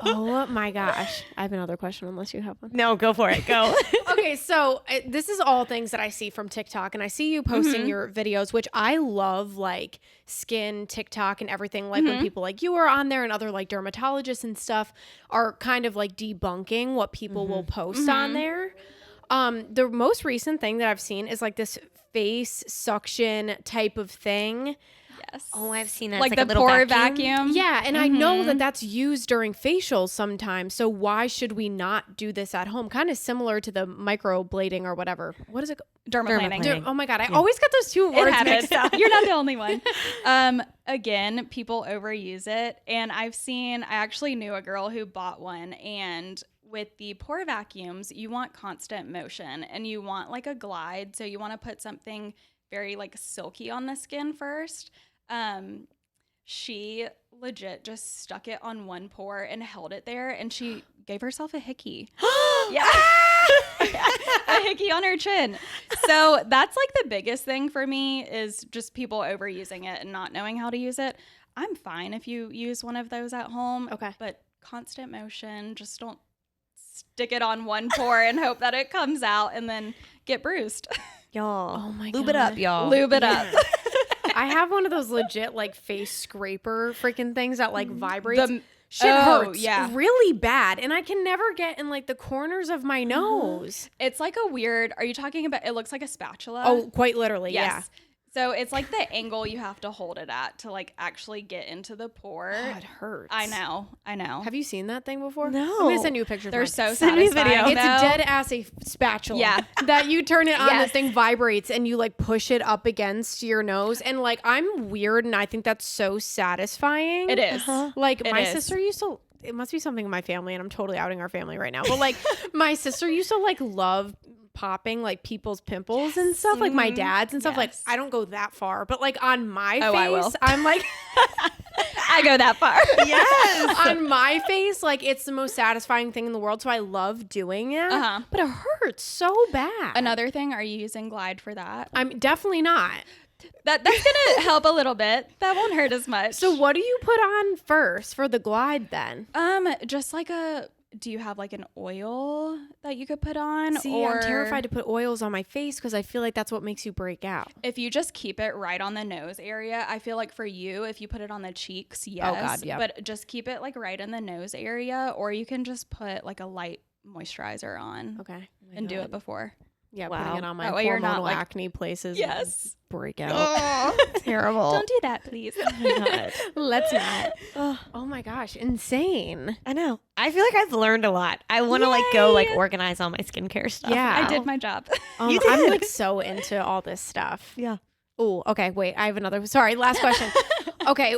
Oh my gosh. I have another question unless you have one. No, go for it. Go. Okay, so this is all things that I see from TikTok, and I see you posting your videos, which I love, like skin TikTok and everything. Like when people like you are on there, and other like dermatologists and stuff are kind of like debunking what people will post on there. The most recent thing that I've seen is like this face suction type of thing. Yes. Oh, I've seen that. Like It's the a little pore vacuum. vacuum. Yeah, and I know that that's used during facials sometimes. So why should we not do this at home? Kind of similar to the microblading or whatever. What is it? Dermaplaning. Dermaplaning. Oh my god, I always get those two It words happens. mixed up. You're not the only one. Again, people overuse it. And I actually knew a girl who bought one, and with the pore vacuums, you want constant motion and you want like a glide. So you want to put something very like silky on the skin first. She legit just stuck it on one pore and held it there, and she gave herself a hickey. Yeah. A hickey on her chin. So that's like the biggest thing for me is just people overusing it and not knowing how to use it. I'm fine if you use one of those at home. Okay. But constant motion, just don't stick it on one pore and hope that it comes out and then get bruised. Y'all. Oh my Lube it up, God. y'all. Lube it up. I have one of those legit like face scraper freaking things that like vibrates. The- Shit hurts yeah. really bad, and I can never get in like the corners of my nose. It's like a weird, are you talking about, it looks like a spatula? Oh, quite literally, yes. So it's like the angle you have to hold it at to like actually get into the pore. yeah. It hurts. I know. Have you seen that thing before? No. I'm gonna send you a picture. They're of mine. so Send me a satisfying. video. It's though. a dead ass a spatula. Yeah. That you turn it on, Yes. this thing vibrates, and you like push it up against your nose. And like I'm weird, and I think that's so satisfying. It is. Like It my is. sister used to. It must be something in my family, and I'm totally outing our family right now. But like my sister used to like love popping like people's pimples and stuff, like my dad's and stuff. Like Yes. I don't go that far, but like on my Oh, face, I will. I'm like. I go that far. Yes. On my face, like it's the most satisfying thing in the world, so I love doing it. Uh-huh. But it hurts so bad. Another thing, are you using Glide for that? I'm definitely not. That's gonna help a little bit. That won't hurt as much. So what do you put on first for the Glide then? Just like do you have like an oil that you could put on? See, or I'm terrified to put oils on my face because I feel like that's what makes you break out. if you just keep it right on the nose area, I feel like for you, if you put it on the cheeks, yes. Oh, God, yeah. But just keep it like right in the nose area, or you can just put like a light moisturizer on Okay. and do it before. Yeah, Wow. putting it on my That way you're not, hormonal like- acne places. Yes. Break out. Oh, terrible. Don't do that, please. Let's not. Oh, Oh my gosh, insane. I know. I feel like I've learned a lot. I want to like go like Yay. organize all my skincare stuff. Yeah. I did my job. You I'm did. like so into all this stuff. Yeah. Oh, okay. Wait, I have another. Sorry, last question. Okay,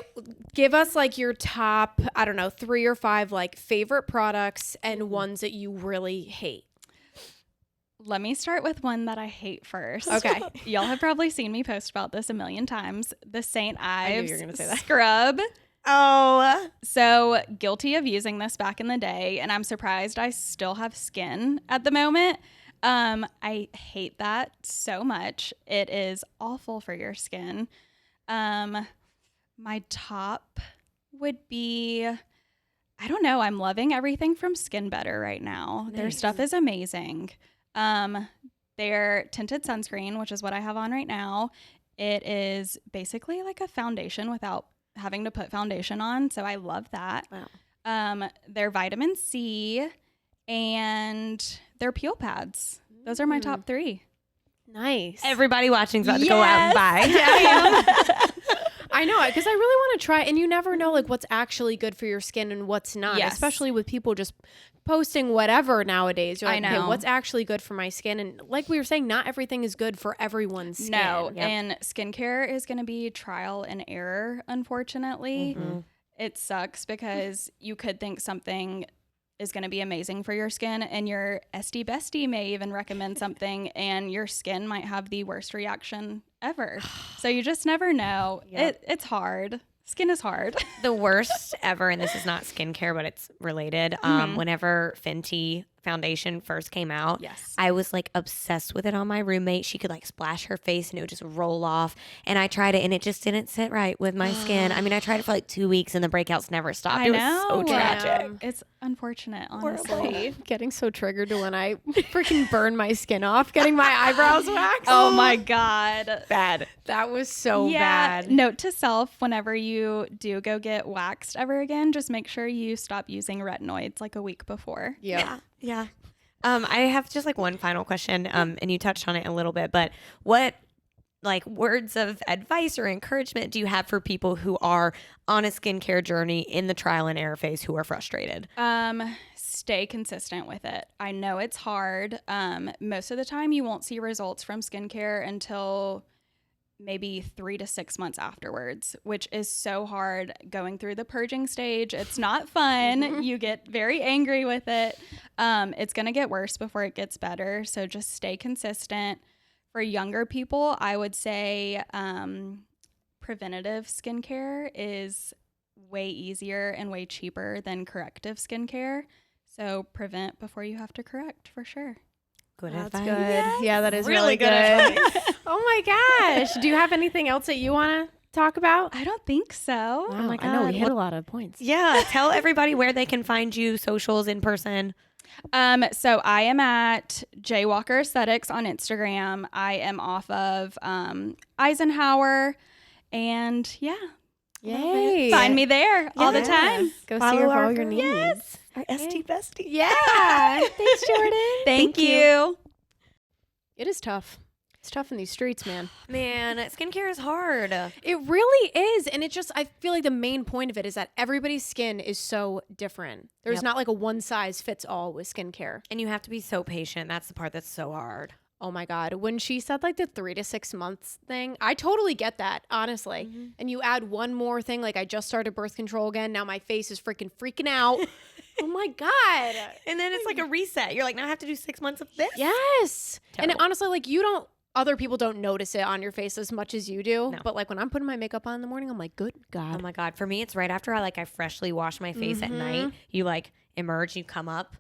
give us like your top, I don't know, 3 or 5 like favorite products and ones that you really hate. Let me start with one that I hate first. Okay. Y'all have probably seen me post about this a million times. The St. knew Ives you were gonna say that. scrub. Oh, So guilty of using this back in the day, and I'm surprised I still have skin at the moment. I hate that so much. It is awful for your skin. My top would be, I don't know, I'm loving everything from Skin Better right now. Their Nice. stuff is amazing. Their tinted sunscreen, which is what I have on right now, it is basically like a foundation without having to put foundation on. So I love that. Wow. Their vitamin C and their peel pads. Those are my top 3. Nice. everybody watching's about to go out and buy. I know, because I really want to try, and you never know like what's actually good for your skin and what's not, Yes. especially with people just posting whatever nowadays. You're I like, okay, know. what's actually good for my skin? And like we were saying, not everything is good for everyone's skin. No, Yep. and skincare is going to be trial and error, unfortunately. Mm-hmm. It sucks because you could think something is going to be amazing for your skin, and your SD bestie may even recommend something, and your skin might have the worst reaction ever. So you just never know. Yep. It's hard. Skin is hard. The worst ever, and this is not skincare, but it's related. Whenever Fenty foundation first came out, Yes. I was like obsessed with it on my roommate. She could like splash her face and it would just roll off. And I tried it and it just didn't sit right with my skin. I mean, I tried it for like 2 weeks and the breakouts never stopped. I It know. was so tragic. It's unfortunate, Horrible. honestly. Getting so triggered to when I freaking burn my skin off, getting my eyebrows waxed. Oh my God. Bad. That was so Yeah. bad. Note to self, whenever you do go get waxed ever again, just make sure you stop using retinoids like a week before. Yeah. Yeah. I have just like one final question, and you touched on it a little bit, but what like words of advice or encouragement do you have for people who are on a skincare journey in the trial and error phase who are frustrated? Stay consistent with it. I know it's hard. Most of the time you won't see results from skincare until maybe 3 to 6 months afterwards, which is so hard going through the purging stage. It's not fun. You get very angry with it. It's going to get worse before it gets better. So just stay consistent. For younger people, I would say preventative skincare is way easier and way cheaper than corrective skincare. So prevent before you have to correct, for sure. Good That's advice. good. Yes. Yeah, that is Really really good good. advice. Oh my gosh. Do you have anything else that you want to talk about? I don't think so. Wow, my I know we God. hit a lot of points. Yeah, tell everybody where they can find you, socials, in person. So I am at Jaywalker Aesthetics on Instagram. I am off of Eisenhower, and yeah, Yay. find me there all the Yes. time. Go Follow see her for our all your girl. needs. Our ST bestie. Yeah. Thanks, Jordan. Thank you. It is tough. It's tough in these streets, man. Man, skincare is hard. It really is. And it just, I feel like the main point of it is that everybody's skin is so different. There's Yep. not like a one size fits all with skincare. And you have to be so patient. That's the part that's so hard. Oh my God. When she said like the 3 to 6 months thing, I totally get that, honestly. And you add one more thing, like I just started birth control again. Now my face is freaking out. Oh my God. And then it's like a reset. You're like, now I have to do 6 months of this? Yes. And Terrible. honestly, like other people don't notice it on your face as much as you do. No. But like when I'm putting my makeup on in the morning, I'm like, good God. Oh my God. For me, it's right after I freshly wash my face at night. You like emerge, you come up,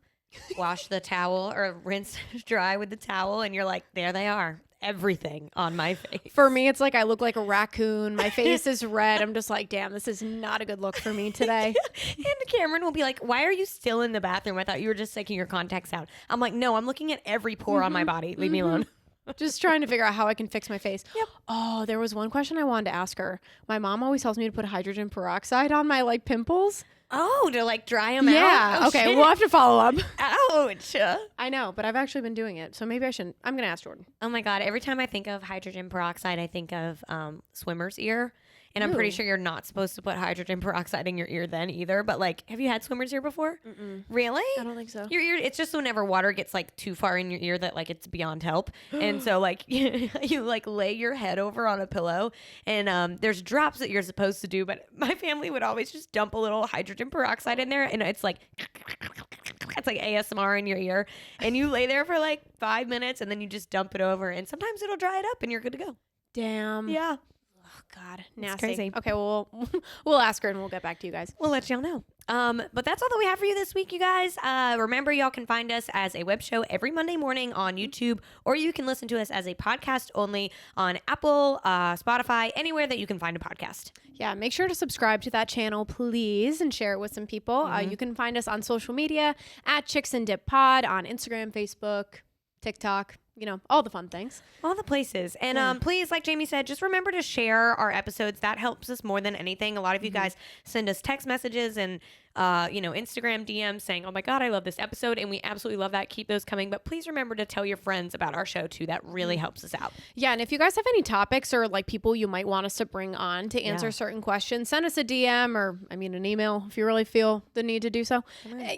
wash the towel or rinse dry with the towel. And you're like, there they are. Everything on my face. For me, it's like I look like a raccoon. My face is red. I'm just like, damn, this is not a good look for me today. And Cameron will be like, why are you still in the bathroom? I thought you were just taking your contacts out. I'm like, no, I'm looking at every pore on my body. Leave me alone. Just trying to figure out how I can fix my face. Yep. Oh, there was one question I wanted to ask her. My mom always tells me to put hydrogen peroxide on my like pimples. Oh, to like dry them out? Yeah. Oh, Okay. shit. We'll have to follow up. Ouch. I know, but I've actually been doing it. So maybe I shouldn't. I'm going to ask Jordan. Oh my God. Every time I think of hydrogen peroxide, I think of swimmer's ear. And I'm pretty Ooh. sure you're not supposed to put hydrogen peroxide in your ear then either. But like, have you had swimmer's ear before? Really? I don't think so. Your ear, it's just whenever water gets like too far in your ear that like it's beyond help. And so like you like lay your head over on a pillow and there's drops that you're supposed to do. But my family would always just dump a little hydrogen peroxide in there and it's like ASMR in your ear. And you lay there for like 5 minutes and then you just dump it over. And sometimes it'll dry it up and you're good to go. Damn. Yeah. Oh, God. Nasty. crazy. Okay. Well, we'll ask her and we'll get back to you guys. We'll let y'all know. But that's all that we have for you this week, you guys. Remember, y'all can find us as a web show every Monday morning on YouTube, or you can listen to us as a podcast only on Apple, Spotify, anywhere that you can find a podcast. Yeah, make sure to subscribe to that channel, please, and share it with some people. You can find us on social media at Chicks and Dip Pod on Instagram, Facebook, TikTok, all the fun things. All the places. And please, like Jamie said, just remember to share our episodes. That helps us more than anything. A lot of you guys send us text messages and, Instagram DMs saying, oh my God, I love this episode. And we absolutely love that. Keep those coming. But please remember to tell your friends about our show too. That really helps us out. Yeah, and if you guys have any topics or like people you might want us to bring on to answer certain questions, send us a DM or an email if you really feel the need to do so.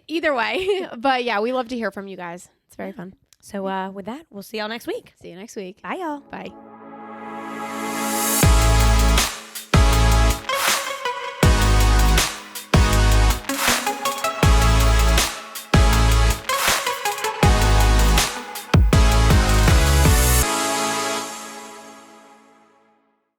Either way. But yeah, we love to hear from you guys. It's very fun. So with that, we'll see y'all next week. See you next week. Bye, y'all. Bye.